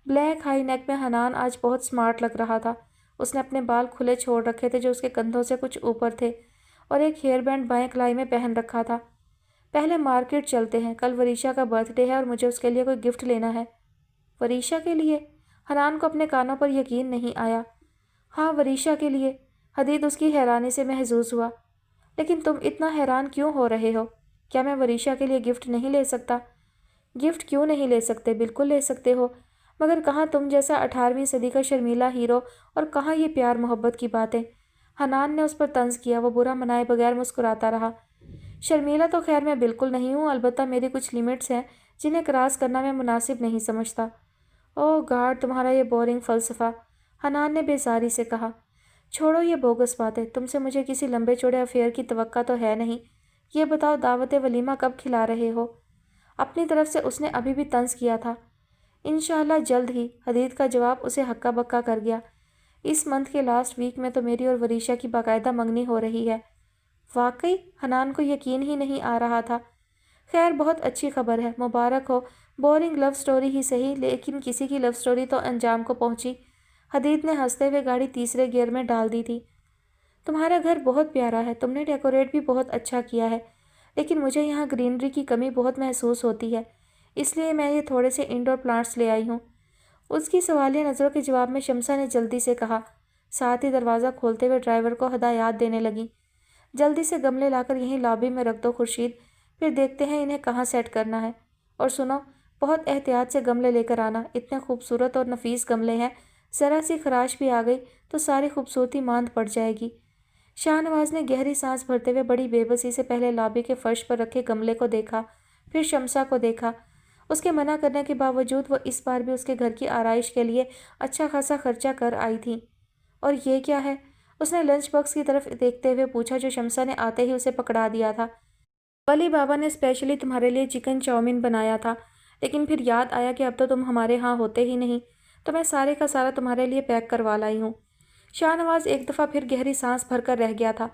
بلیک ہائی نیک میں حنان آج بہت سمارٹ لگ رہا تھا۔ اس نے اپنے بال کھلے چھوڑ رکھے تھے جو اس کے کندھوں سے کچھ اوپر تھے، اور ایک ہیئر بینڈ بائیں کلائی میں پہن رکھا تھا۔ پہلے مارکیٹ چلتے ہیں، کل وریشا کا برتھ ڈے ہے اور مجھے اس کے لیے کوئی گفٹ لینا ہے۔ وریشا کے لیے؟ حنان کو اپنے کانوں پر یقین نہیں آیا۔ ہاں وریشا کے لیے۔ حدید اس کی حیرانی سے محظوظ ہوا۔ لیکن تم اتنا حیران کیوں ہو رہے ہو؟ کیا میں وریشا کے لیے گفٹ نہیں لے سکتا؟ گفٹ کیوں نہیں لے سکتے؟ بالکل لے سکتے ہو، مگر کہاں تم جیسا 18ویں صدی کا شرمیلا ہیرو اور کہاں یہ پیار محبت کی باتیں؟ حنان نے اس پر طنز کیا۔ وہ برا منائے بغیر مسکراتا رہا۔ شرمیلا تو خیر میں بالکل نہیں ہوں، البتہ میری کچھ لیمٹس ہیں جنہیں کراس کرنا میں مناسب نہیں سمجھتا۔ اوہ گاڈ، تمہارا یہ بورنگ فلسفہ، حنان نے بیزاری سے کہا۔ چھوڑو یہ بوگس باتیں، تم سے مجھے کسی لمبے چوڑے افیئر کی توقع تو ہے نہیں۔ یہ بتاؤ دعوت ولیمہ کب کھلا رہے ہو؟ اپنی طرف سے اس نے ابھی بھی طنز کیا تھا۔ انشاءاللہ جلد ہی، حدید کا جواب اسے ہکا بکا کر گیا۔ اس منتھ کے لاسٹ ویک میں تو میری اور وریشا کی باقاعدہ منگنی ہو رہی ہے۔ واقعی؟ حنان کو یقین ہی نہیں آ رہا تھا۔ خیر بہت اچھی خبر ہے، مبارک ہو، بورنگ لو سٹوری ہی صحیح لیکن کسی کی لو سٹوری تو انجام کو پہنچی۔ حدید نے ہنستے ہوئے گاڑی تیسرے گیئر میں ڈال دی تھی۔ تمہارا گھر بہت پیارا ہے، تم نے ڈیکوریٹ بھی بہت اچھا کیا ہے، لیکن مجھے یہاں گرینری کی کمی بہت محسوس ہوتی ہے، اس لیے میں یہ تھوڑے سے انڈور پلانٹس لے آئی ہوں۔ اس کی سوالیہ نظروں کے جواب میں شمسا نے جلدی سے کہا، ساتھ ہی دروازہ کھولتے ہوئے ڈرائیور کو ہدایات دینے لگی۔ جلدی سے گملے لا کر یہیں لابی میں رکھ دو خورشید، پھر دیکھتے ہیں انہیں کہاں سیٹ کرنا ہے۔ اور سنو، بہت احتیاط سے گملے لے کر آنا، اتنے خوبصورت اور نفیس گملے ہیں، ذرا سی خراش بھی آ گئی تو ساری خوبصورتی ماند پڑ جائے گی۔ شاہ نواز نے گہری سانس بھرتے ہوئے بڑی بے بسی سے پہلے لابی کے فرش پر رکھے گملے کو دیکھا، پھر شمسا کو دیکھا۔ اس کے منع کرنے کے باوجود وہ اس بار بھی اس کے گھر کی آرائش کے لیے اچھا خاصا خرچہ کر آئی تھی۔ اور یہ کیا ہے؟ اس نے لنچ باکس کی طرف دیکھتے ہوئے پوچھا جو شمسا نے آتے ہی اسے پکڑا دیا تھا۔ ولی بابا نے اسپیشلی تمہارے لیے چکن چاؤمین بنایا تھا، لیکن پھر یاد آیا کہ اب تو تم ہمارے ہاں ہوتے ہی نہیں، تو میں سارے کا سارا تمہارے لیے پیک کروا لائی ہوں۔ شاہ نواز ایک دفعہ پھر گہری سانس بھر کر رہ گیا تھا۔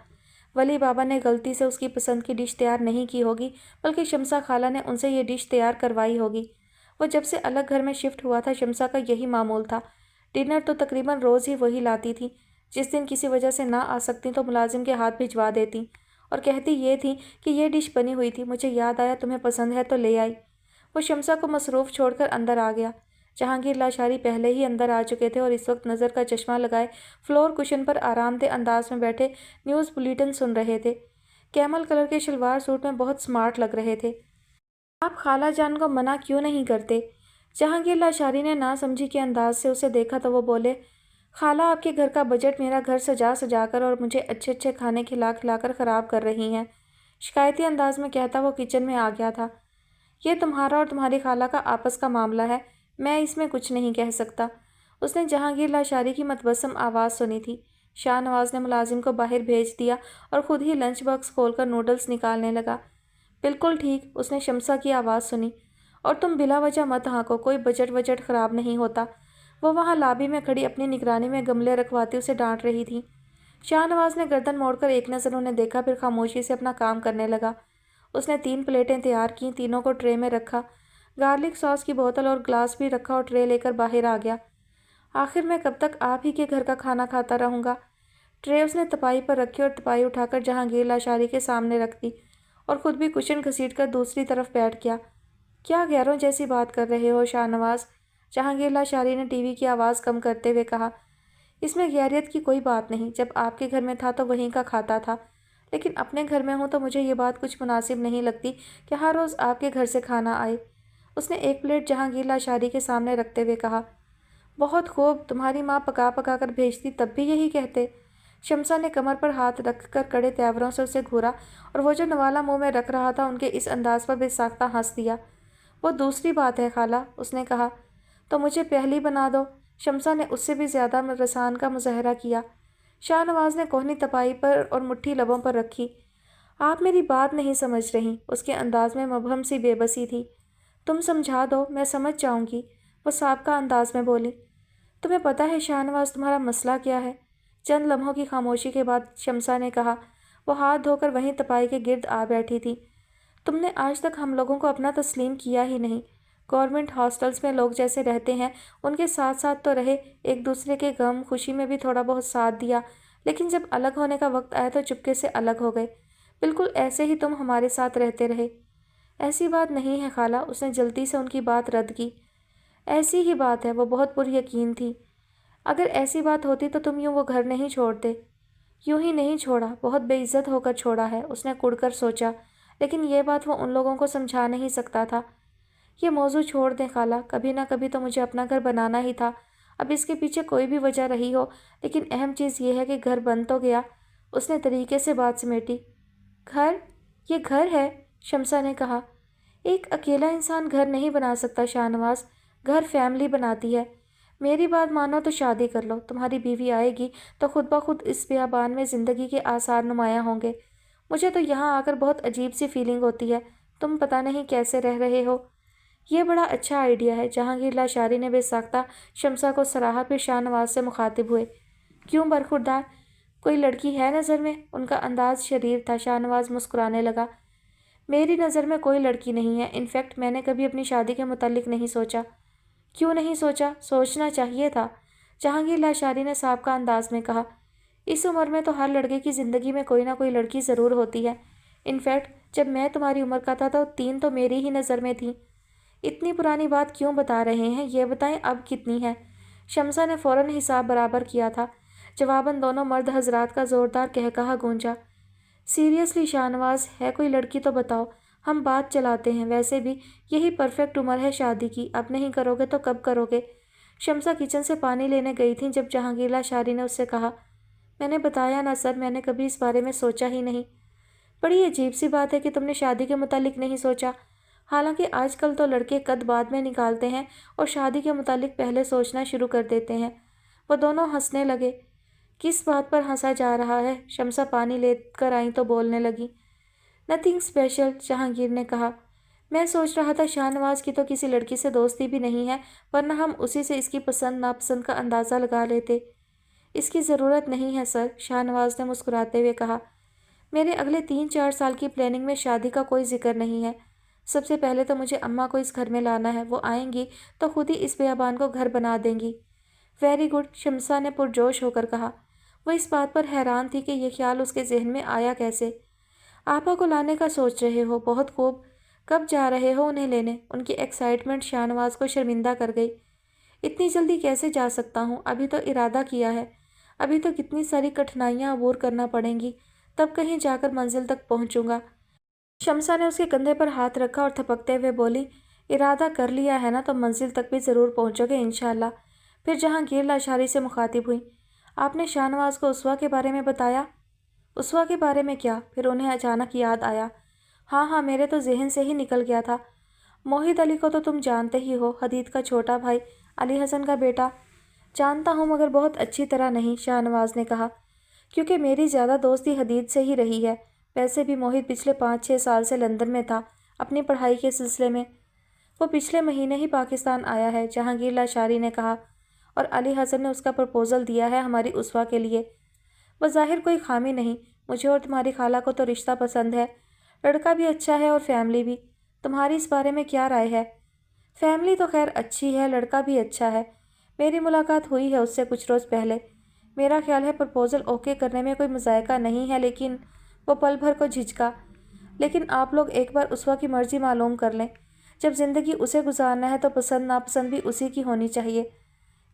ولی بابا نے غلطی سے اس کی پسند کی ڈش تیار نہیں کی ہوگی، بلکہ شمسا خالہ نے ان سے یہ ڈش تیار کروائی ہوگی۔ وہ جب سے الگ گھر میں شفٹ ہوا تھا شمسا کا یہی معمول تھا، ڈنر تو تقریباً روز ہی وہی لاتی تھی۔ جس دن کسی وجہ سے نہ آ سکتی تو ملازم کے ہاتھ بھجوا دیتی اور کہتی یہ تھی کہ یہ ڈش بنی ہوئی تھی، مجھے یاد آیا تمہیں پسند ہے تو لے آئی۔ وہ شمسا کو مصروف چھوڑ کر اندر آ گیا۔ جہانگیر لاشاری پہلے ہی اندر آ چکے تھے اور اس وقت نظر کا چشمہ لگائے فلور کشن پر آرام دہ انداز میں بیٹھے نیوز بلیٹن سن رہے تھے۔ کیمل کلر کے شلوار سوٹ میں بہت سمارٹ لگ رہے تھے۔ آپ خالہ جان کو منع کیوں نہیں کرتے؟ جہانگیر لاشاری نے نا سمجھی کے انداز سے اسے دیکھا تو وہ بولے، خالہ آپ کے گھر کا بجٹ میرا گھر سجا سجا کر اور مجھے اچھے اچھے کھانے کھلا کھلا کر خراب کر رہی ہیں۔ شکایتی انداز میں کہتا وہ کچن میں آ گیا تھا۔ یہ تمہارا اور تمہاری خالہ کا آپس کا معاملہ ہے، میں اس میں کچھ نہیں کہہ سکتا۔ اس نے جہانگیر لاشاری کی متبسم آواز سنی تھی۔ شاہ نواز نے ملازم کو باہر بھیج دیا اور خود ہی لنچ باکس کھول کر نوڈلز نکالنے لگا۔ بالکل ٹھیک، اس نے شمسا کی آواز سنی۔ اور تم بلا وجہ مت ہانکو، کوئی بجٹ خراب نہیں ہوتا۔ وہ وہاں لابی میں کھڑی اپنی نگرانی میں گملے رکھواتی اسے ڈانٹ رہی تھی۔ شاہ نواز نے گردن موڑ کر ایک نظر انہیں دیکھا، پھر خاموشی سے اپنا کام کرنے لگا۔ اس نے 3 پلیٹیں تیار کیں، تینوں کو ٹرے میں رکھا، گارلک ساس کی بوتل اور گلاس بھی رکھا اور ٹرے لے کر باہر آ گیا۔ آخر میں کب تک آپ ہی کے گھر کا کھانا کھاتا رہوں گا؟ ٹرے اس نے تپائی پر رکھی اور تپائی اٹھا کر جہانگیر لاشاری کے سامنے رکھ دی اور خود بھی کشن گھسیٹ کر دوسری طرف بیٹھ گیا۔ کیا غیروں جیسی بات کر رہے ہو شاہ نواز؟ جہانگیر لاشاری نے ٹی وی کی آواز کم کرتے ہوئے کہا۔ اس میں غیریت کی کوئی بات نہیں، جب آپ کے گھر میں تھا تو وہیں کا کھاتا تھا، لیکن اپنے گھر میں ہوں تو مجھے یہ بات کچھ مناسب نہیں لگتی کہ ہر روز آپ کے گھر سے کھانا آئے۔ اس نے ایک پلیٹ جہانگیر لاشاری کے سامنے رکھتے ہوئے کہا۔ بہت خوب، تمہاری ماں پکا پکا کر بھیجتی تب بھی یہی کہتے؟ شمسا نے کمر پر ہاتھ رکھ کر کڑے تیوروں سے اسے گھورا اور وہ جو نوالا منہ میں رکھ رہا تھا ان کے اس انداز پر بے ساختہ ہنس دیا۔ وہ دوسری بات ہے خالہ، اس نے کہا۔ تو مجھے پہلی بنا دو، شمسا نے اس سے بھی زیادہ رسان کا مظاہرہ کیا۔ شاہ نواز نے کوہنی تپائی پر اور مٹھی لبوں پر رکھی۔ آپ میری بات نہیں سمجھ رہی، اس کے انداز میں مبہم سی بے بسی تھی۔ تم سمجھا دو، میں سمجھ جاؤں گی، وہ سابقہ انداز میں بولی۔ تمہیں پتہ ہے شاہ نواز تمہارا مسئلہ کیا ہے؟ چند لمحوں کی خاموشی کے بعد شمسا نے کہا۔ وہ ہاتھ دھو کر وہیں تپائی کے گرد آ بیٹھی تھی۔ تم نے آج تک ہم لوگوں کو اپنا تسلیم کیا ہی نہیں۔ گورنمنٹ ہاسٹلز میں لوگ جیسے رہتے ہیں ان کے ساتھ ساتھ تو رہے، ایک دوسرے کے غم خوشی میں بھی تھوڑا بہت ساتھ دیا، لیکن جب الگ ہونے کا وقت آیا تو چپکے سے الگ ہو گئے۔ بالکل ایسے ہی تم ہمارے ساتھ رہتے رہے۔ ایسی بات نہیں ہے خالہ، اس نے جلدی سے ان کی بات رد کی۔ ایسی ہی بات ہے، وہ بہت پر یقین تھی۔ اگر ایسی بات ہوتی تو تم یوں وہ گھر نہیں چھوڑتے۔ یوں ہی نہیں چھوڑا، بہت بے عزت ہو کر چھوڑا ہے، اس نے کڑ کر سوچا، لیکن یہ بات وہ ان لوگوں کو سمجھا نہیں سکتا تھا۔ یہ موضوع چھوڑ دیں خالہ، کبھی نہ کبھی تو مجھے اپنا گھر بنانا ہی تھا، اب اس کے پیچھے کوئی بھی وجہ رہی ہو، لیکن اہم چیز یہ ہے کہ گھر بن تو گیا۔ اس نے طریقے سے بات سمیٹی۔ گھر؟ یہ گھر ہے، شمسا نے کہا۔ ایک اکیلا انسان گھر نہیں بنا سکتا شاہ نواز، گھر فیملی بناتی ہے۔ میری بات مانو تو شادی کر لو، تمہاری بیوی آئے گی تو خود بخود اس بیابان میں زندگی کے آثار نمایاں ہوں گے۔ مجھے تو یہاں آ کر بہت عجیب سی فیلنگ ہوتی ہے، تم پتہ نہیں کیسے رہ رہے ہو۔ یہ بڑا اچھا آئیڈیا ہے، جہانگیر لاشاری نے بے ساختہ شمسا کو سراہا، پھر شاہ نواز سے مخاطب ہوئے۔ کیوں برخوردار، کوئی لڑکی ہے نظر میں؟ ان کا انداز شریر تھا۔ شاہ نواز مسکرانے لگا۔ میری نظر میں کوئی لڑکی نہیں ہے، انفیکٹ میں نے کبھی اپنی شادی کے متعلق نہیں سوچا۔ کیوں نہیں سوچا؟ سوچنا چاہیے تھا، جہانگیر لاشاری نے سابقہ انداز میں کہا۔ اس عمر میں تو ہر لڑکے کی زندگی میں کوئی نہ کوئی لڑکی ضرور ہوتی ہے۔ انفیکٹ جب میں تمہاری عمر کا تھا تو 3 تو میری ہی نظر میں تھیں۔ اتنی پرانی بات کیوں بتا رہے ہیں، یہ بتائیں اب کتنی ہے؟ شمسا نے فوراً حساب برابر کیا تھا۔ جواباً دونوں مرد حضرات کا زوردار قہقہہ گونجا۔ سیریسلی شاہ نواز، ہے کوئی لڑکی تو بتاؤ، ہم بات چلاتے ہیں، ویسے بھی یہی پرفیکٹ عمر ہے شادی کی، اب نہیں کرو گے تو کب کرو گے؟ شمسا کچن سے پانی لینے گئی تھیں جب جہانگیر لاشاری نے اس سے کہا۔ میں نے بتایا نا سر، میں نے کبھی اس بارے میں سوچا ہی نہیں۔ بڑی عجیب سی بات ہے کہ تم نے شادی کے متعلق نہیں سوچا، حالانکہ آج کل تو لڑکے قد بعد میں نکالتے ہیں اور شادی کے متعلق پہلے سوچنا شروع کر دیتے ہیں۔ وہ دونوں ہنسنے لگے۔ کس بات پر ہنسا جا رہا ہے؟ شمسا پانی لے کر آئیں تو بولنے لگی۔ نتھنگ اسپیشل، جہانگیر نے کہا۔ میں سوچ رہا تھا شاہ نواز کی تو کسی لڑکی سے دوستی بھی نہیں ہے، ورنہ ہم اسی سے اس کی پسند ناپسند کا اندازہ لگا لیتے۔ اس کی ضرورت نہیں ہے سر، شاہ نواز نے مسکراتے ہوئے کہا۔ میرے اگلے 3-4 سال کی پلاننگ میں شادی کا کوئی ذکر نہیں ہے۔ سب سے پہلے تو مجھے اماں کو اس گھر میں لانا ہے، وہ آئیں گی تو خود ہی اس بیابان کو گھر بنا دیں گی۔ ویری گڈ، شمسا نے پرجوش ہو کر کہا۔ وہ اس بات پر حیران تھی کہ یہ خیال اس کے ذہن میں آیا کیسے۔ آپا کو لانے کا سوچ رہے ہو، بہت خوب، کب جا رہے ہو انہیں لینے؟ ان کی ایکسائٹمنٹ شاہ نواز کو شرمندہ کر گئی۔ اتنی جلدی کیسے جا سکتا ہوں، ابھی تو ارادہ کیا ہے، ابھی تو کتنی ساری کٹھنائیاں عبور کرنا پڑیں گی، تب کہیں جا کر منزل تک پہنچوں گا۔ شمسا نے اس کے کندھے پر ہاتھ رکھا اور تھپکتے ہوئے بولی، ارادہ کر لیا ہے نا تو منزل تک بھی ضرور پہنچو گے انشاءاللہ۔ پھر جہانگیر لاشاری سے مخاطب ہوئی۔ آپ نے شاہ نواز کو اسوا کے بارے میں بتایا؟ اسوا کے بارے میں کیا؟ پھر انہیں اچانک یاد آیا۔ ہاں، میرے تو ذہن سے ہی نکل گیا تھا۔ मोहित अली को तो तुम जानते ही हो, हदीद का छोटा भाई, अली हसन का बेटा। जानता हूँ मगर बहुत अच्छी तरह नहीं, शाहनवाज ने कहा, क्योंकि मेरी ज़्यादा दोस्ती हदीद से ही रही है। वैसे भी मोहित पिछले 5-6 साल से लंदन में था अपनी पढ़ाई के सिलसिले में। वो पिछले महीने ही पाकिस्तान आया है, जहांगीर लाशारी ने कहा, और अली हसन ने उसका प्रपोज़ल दिया है हमारी उसवा के लिए। बज़ाहिर कोई खामी नहीं, मुझे और तुम्हारी खाला को तो रिश्ता पसंद है, लड़का भी अच्छा है और फैमिली भी। तुम्हारी इस बारे में क्या राय है? फैमिली तो खैर अच्छी है, लड़का भी अच्छा है। मेरी मुलाकात हुई है उससे कुछ रोज़ पहले। मेरा ख्याल है प्रपोज़ल ओके करने में कोई मज़ायका नहीं है, लेकिन वो पल भर को झिझका। लेकिन आप लोग एक बार उसवा की मर्ज़ी मालूम कर लें। जब ज़िंदगी उसे गुजारना है तो पसंद नापसंद भी उसी की होनी चाहिए।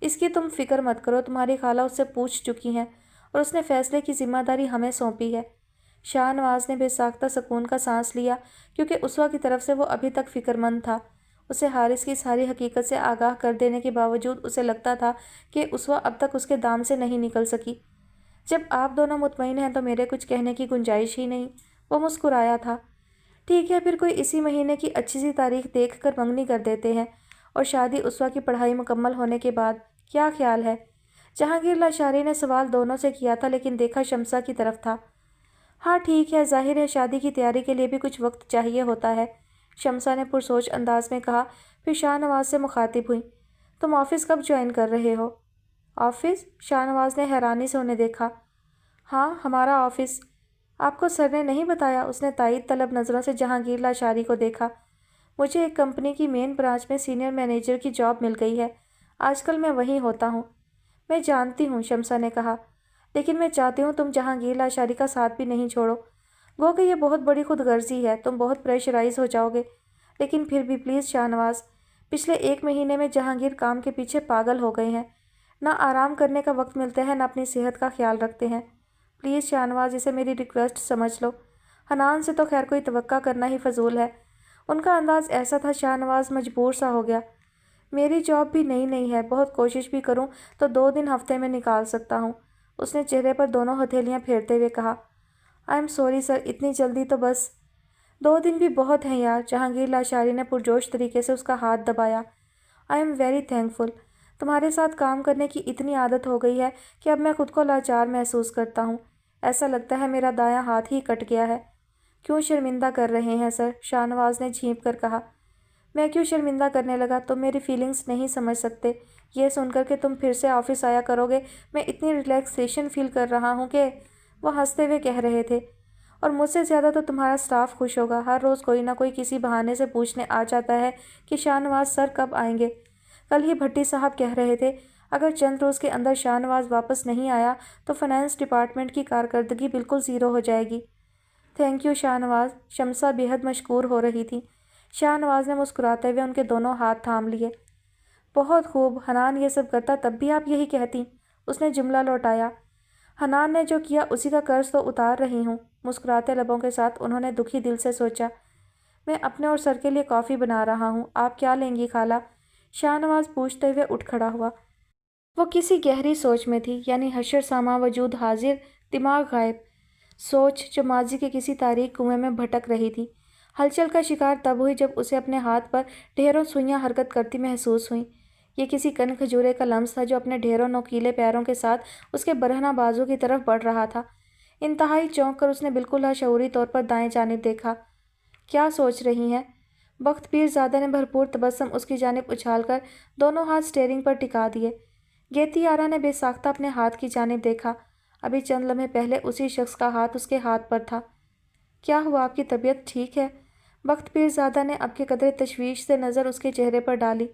इसकी तुम फिक्र मत करो, तुम्हारी खाला उससे पूछ चुकी हैं और उसने फ़ैसले की ज़िम्मेदारी हमें सौंपी है। शाहनवाज ने बेसाख्ता सुकून का सांस लिया, क्योंकि उसवा की तरफ से वो अभी तक फ़िक्रमंद था। उसे हारिस की सारी हकीकत से आगाह कर देने के बावजूद उसे लगता था कि उसवा अब तक उसके दाम से नहीं निकल सकी। जब आप दोनों मुतमईन हैं तो मेरे कुछ कहने की गुंजाइश ही नहीं। वो मुस्कुराया था। ठीक है, फिर कोई इसी महीने की अच्छी सी तारीख देख कर मंगनी कर देते हैं, और शादी उसवा की पढ़ाई मुकम्मल होने के बाद। क्या ख्याल है? जहांगीर लाशारी ने सवाल दोनों से किया था, लेकिन देखा शमसा की तरफ था। हाँ ठीक है, जाहिर है शादी की तैयारी के लिए भी कुछ वक्त चाहिए होता है, शमसा ने पुरसोच अंदाज में कहा। फिर शाहनवाज से मुखातिब हुई, तुम ऑफिस कब ज्वाइन कर रहे हो? ऑफिस? शाहनवाज ने हैरानी से उन्हें देखा। हाँ, हमारा ऑफिस। आपको सर ने नहीं बताया? उसने तायीद तलब नज़रों से जहांगीर लाशारी को देखा। मुझे एक कंपनी की मेन ब्रांच में सीनियर मैनेजर की जॉब मिल गई है। आजकल मैं वहीं होता हूँ। मैं जानती हूँ, शमसा ने कहा, लेकिन मैं चाहती हूँ तुम जहांगीर लाशारी का साथ भी नहीं छोड़ो। गो कि यह बहुत बड़ी खुदगर्जी है, तुम बहुत प्रेशराइज हो जाओगे। लेकिन फिर भी प्लीज़ शाहनवाज, पिछले 1 महीने में जहांगीर काम के पीछे पागल हो गए हैं। ना आराम करने का वक्त मिलता है, ना अपनी सेहत का ख्याल रखते हैं। प्लीज़ शाहनवाज, इसे मेरी रिक्वेस्ट समझ लो। हनान से तो खैर कोई तवक्का करना ही फजूल है। उनका अंदाज़ ऐसा था, शाहनवाज मजबूर सा हो गया। मेरी जॉब भी नई नई है, बहुत कोशिश भी करूं तो 2 दिन हफ्ते में निकाल सकता हूं। उसने चेहरे पर दोनों हथेलियां फेरते हुए कहा। आई एम सॉरी सर, इतनी जल्दी तो बस 2 दिन भी बहुत हैं यार। जहांगीर लाशारी ने पुरजोश तरीके से उसका हाथ दबाया। I am very thankful. तुम्हारे साथ काम करने की इतनी आदत हो गई है कि अब मैं खुद को लाचार महसूस करता हूँ। ऐसा लगता है मेरा दायां हाथ ही कट गया है। क्यों शर्मिंदा कर रहे हैं सर? शाहनवाज ने झींप कर कहा। मैं क्यों शर्मिंदा करने लगा? तुम मेरी फीलिंग्स नहीं समझ सकते। ये सुनकर कि तुम फिर से ऑफिस आया करोगे, मैं इतनी रिलैक्सेशन फील कर रहा हूँ कि। वो हंसते हुए कह रहे थे। और मुझसे ज़्यादा तो तुम्हारा स्टाफ खुश होगा। हर रोज़ कोई ना कोई किसी बहाने से पूछने आ जाता है कि शाहनवाज सर कब आएंगे। कल ही भट्टी साहब कह रहे थे, अगर चंद रोज़ के अंदर शाहनवाज वापस नहीं आया तो फाइनेंस डिपार्टमेंट की कारकर्दगी बिल्कुल ज़ीरो हो जाएगी। Thank you Shahnawaz. शमसा बेहद मशकूर हो रही थी। शाहनवाज ने मुस्कुराते हुए उनके दोनों हाथ थाम लिए। बहुत खूब, हनान ये सब करता तब भी आप यही कहती? उसने जुमला लौटाया। हनान ने जो किया उसी का कर्ज तो उतार रही हूँ। मुस्कुराते लबों के साथ उन्होंने दुखी दिल से सोचा। मैं अपने और सर के लिए कॉफ़ी बना रहा हूँ, आप क्या लेंगी खाला? शाहनवाज पूछते हुए उठ खड़ा हुआ। वो किसी गहरी सोच में थी, यानी हशर सामा वजूद हाजिर, दिमाग गायब। सोच जो माजी के किसी तारीख कुएं में भटक रही थी। हलचल का शिकार तब हुई जब उसे अपने हाथ पर ढेरों सुइयां हरकत करती महसूस हुई। ये किसी कन खजूरे का लम्स था जो अपने ढेरों नोकीले पैरों के साथ उसके बरहना बाजू की तरफ बढ़ रहा था। इंतहाई चौंक कर उसने बिल्कुल लाशऊरी तौर पर दाएं जानिब देखा। क्या सोच रही हैं? बख्त पीरज़ादा ने भरपूर तबस्सुम उसकी जानिब उछालकर दोनों हाथ स्टेयरिंग पर टिका दिए। गेती आरा ने बेसाख्ता अपने हाथ की जानिब देखा। अभी चंद लम्हे पहले उसी शख्स का हाथ उसके हाथ पर था। क्या हुआ, आपकी तबीयत ठीक है? बख्त पीरज़ादा ने अब के कदरे तशवीश से नज़र उसके चेहरे पर डाली।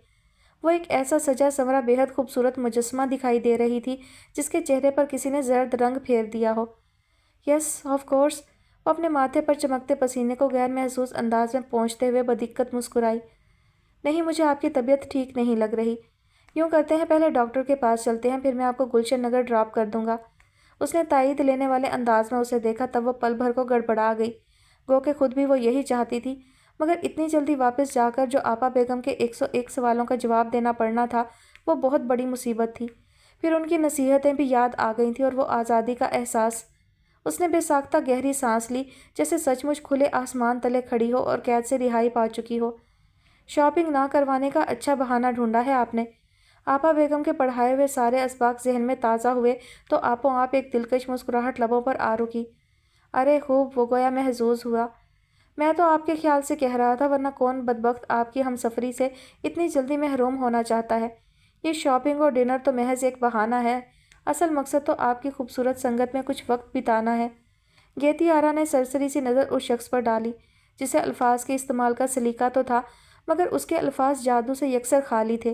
वो एक ऐसा सजा संवरा बेहद खूबसूरत मुजस्समा दिखाई दे रही थी जिसके चेहरे पर किसी ने जर्द रंग फेर दिया हो। Yes of course. वो अपने माथे पर चमकते पसीने को गैर महसूस अंदाज में पोंछते हुए बदिक्कत मुस्कुराई। नहीं, मुझे आपकी तबीयत ठीक नहीं लग रही। यूँ करते हैं, पहले डॉक्टर के पास चलते हैं, फिर मैं आपको गुलशन नगर ड्रॉप कर दूंगा। उसने तायीद लेने वाले अंदाज में उसे देखा, तब वो पल भर को गड़बड़ा गई। गो के खुद भी वो यही चाहती थी, मगर इतनी जल्दी वापस जाकर जो आपा बेगम के 101 सवालों का जवाब देना पड़ना था, वो बहुत बड़ी मुसीबत थी। फिर उनकी नसीहतें भी याद आ गई थी और वो आज़ादी का एहसास। उसने बेसाख्ता गहरी सांस ली, जैसे सचमुच खुले आसमान तले खड़ी हो और कैद से रिहाई पा चुकी हो। शॉपिंग ना करवाने का अच्छा बहाना ढूंढा है आपने। आपा बेगम के पढ़ाए हुए सारे असबाक जहन में ताज़ा हुए तो आपो आप एक दिलकश मुस्कुराहट लबों पर आ रुकी। अरे खूब, वो गोया महजूज हुआ। मैं तो आपके ख्याल से कह रहा था, वरना कौन बदबख्त आपकी हमसफरी से इतनी जल्दी महरूम होना चाहता है। ये शॉपिंग और डिनर तो महज एक बहाना है, असल मकसद तो आपकी खूबसूरत संगत में कुछ वक्त बिताना है। गेती आरा ने सरसरी सी नज़र उस शख्स पर डाली जिसे अल्फाज के इस्तेमाल का सलीका तो था, मगर उसके अल्फाज जादू से यकसर खाली थे।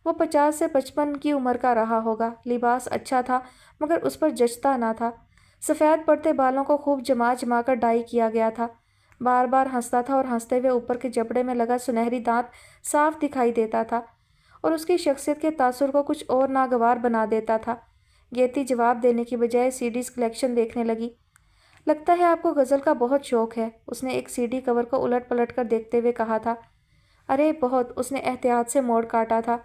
वो 50 से 55 की उम्र का रहा होगा। लिबास अच्छा था मगर उस पर जचता ना था। सफ़ेद पड़ते बालों को खूब जमा जमा कर डाई किया गया था। बार बार हंसता था और हंसते हुए ऊपर के जबड़े में लगा सुनहरी दांत साफ दिखाई देता था और उसकी शख्सियत के तासुर को कुछ और नागवार बना देता था। गेती जवाब देने की बजाय सीडीज कलेक्शन देखने लगी। लगता है आपको गज़ल का बहुत शौक है, उसने एक सीडी कवर को उलट पलट कर देखते हुए कहा था। अरे बहुत, उसने एहतियात से मोड़ काटा था।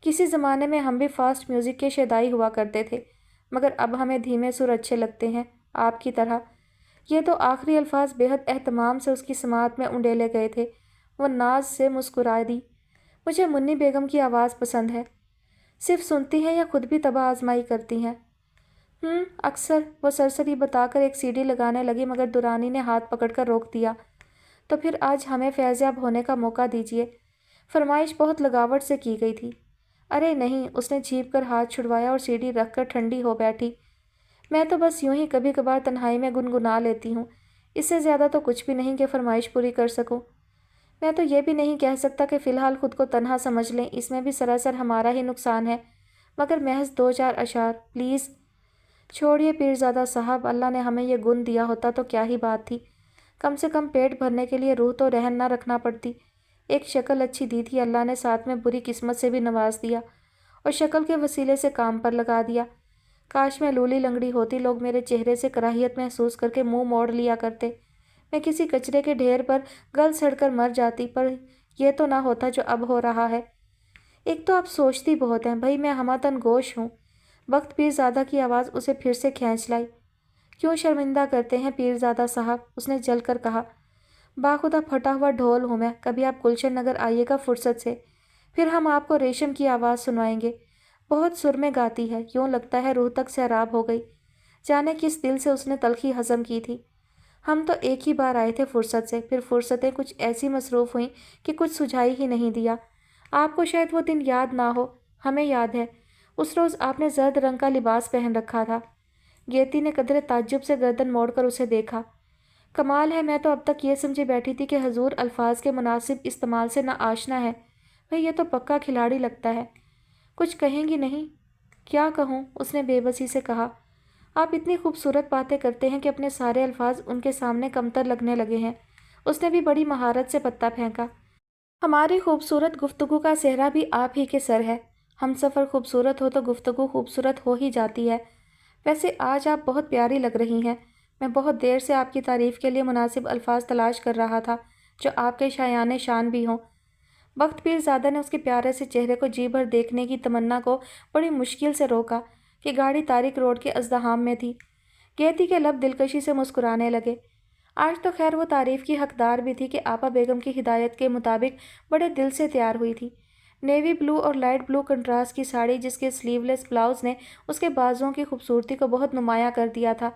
किसी ज़माने में हम भी फास्ट म्यूज़िक के शैदाई हुआ करते थे, मगर अब हमें धीमे सुर अच्छे लगते हैं, आपकी तरह। ये तो आखिरी अल्फाज बेहद एहतमाम से उसकी समात में उंडेले गए थे। वो नाज से मुस्कुरा दी। मुझे मुन्नी बेगम की आवाज़ पसंद है। सिर्फ सुनती हैं या खुद भी तबाह आजमाई करती हैं? अक्सर, वो सरसरी बताकर एक सीडी लगाने लगी, मगर दुरानी ने हाथ पकड़कर रोक दिया। तो फिर आज हमें फैज़याब होने का मौका दीजिए। फरमाइश बहुत लगावट से की गई थी। अरे नहीं, उसने झीप कर हाथ छुड़वाया और सीढ़ी रखकर ठंडी हो बैठी। मैं तो बस यूं ही कभी कभार तन्हाई में गुनगुना लेती हूँ, इससे ज़्यादा तो कुछ भी नहीं कि फरमाइश पूरी कर सकूँ। मैं तो ये भी नहीं कह सकता कि फ़िलहाल खुद को तन्हा समझ लें, इसमें भी सरासर हमारा ही नुकसान है, मगर महज 2-4 अशार प्लीज़। छोड़िए पीरज़ादा साहब, अल्लाह ने हमें ये गुण दिया होता तो क्या ही बात थी। कम से कम पेट भरने के लिए रूह तो रहन ना रखना पड़ती। एक शक्ल अच्छी दी थी अल्लाह ने, साथ में बुरी किस्मत से भी नवाज दिया और शक्ल के वसीले से काम पर लगा दिया। काश मैं लूली लंगड़ी होती, लोग मेरे चेहरे से कराहियत महसूस करके मुंह मोड़ लिया करते। मैं किसी कचरे के ढेर पर गल सड़कर मर जाती, पर यह तो ना होता जो अब हो रहा है। एक तो आप सोचती बहुत हैं भाई, मैं हमातन गोश हूँ। वक्त पीरज़ादा की आवाज़ उसे फिर से खींच लाई। क्यों शर्मिंदा करते हैं पीरज़ादा साहब, उसने जल कर कहा। बाखुदा फटा हुआ ढोल हूँ मैं, कभी आप गुलशन नगर आइएगा फुर्सत से, फिर हम आपको रेशम की आवाज़ सुनाएंगे। बहुत सुर में गाती है, यूँ लगता है रूह तक सैराब हो गई। जाने किस दिल से उसने तलखी हज़म की थी। हम तो एक ही बार आए थे फुर्सत से, फिर फुर्सतें कुछ ऐसी मसरूफ़ हुई कि कुछ सुझाई ही नहीं दिया। आपको शायद वो दिन याद ना हो, हमें याद है। उस रोज़ आपने जर्द रंग का लिबास पहन रखा था। गेती ने कदरे ताज्जुब से गर्दन मोड़कर उसे देखा। कमाल है, मैं तो अब तक ये समझे बैठी थी कि हजूर अल्फाज के मुनासिब इस्तेमाल से ना आशना है। भाई ये तो पक्का खिलाड़ी लगता है। कुछ कहेंगी नहीं? क्या कहूँ, उसने बेबसी से कहा। आप इतनी खूबसूरत बातें करते हैं कि अपने सारे अल्फाज उनके सामने कमतर लगने लगे हैं। उसने भी बड़ी महारत से पत्ता फेंका। हमारी खूबसूरत गुफ्तगू का सेहरा भी आप ही के सर है। हम सफ़र खूबसूरत हो तो गुफ्तगू खूबसूरत हो ही जाती है। वैसे आज आप बहुत प्यारी लग रही हैं। मैं बहुत देर से आपकी तारीफ़ के लिए मुनासिब अल्फाज तलाश कर रहा था जो आपके शायाने शान भी हों। वक्त पीरज़ादा ने उसके प्यारे से चेहरे को जी भर देखने की तमन्ना को बड़ी मुश्किल से रोका कि गाड़ी तारिक रोड के अज़दहाम में थी। गेती के लब दिलकशी से मुस्कुराने लगे। आज तो खैर वो तारीफ़ की हकदार भी थी कि आपा बेगम की हिदायत के मुताबिक बड़े दिल से तैयार हुई थी। नेवी ब्लू और लाइट ब्लू कंट्रास्ट की साड़ी, जिसके स्लीवलेस ब्लाउज़ ने उसके बाजुओं की खूबसूरती को बहुत नुमाया कर दिया था।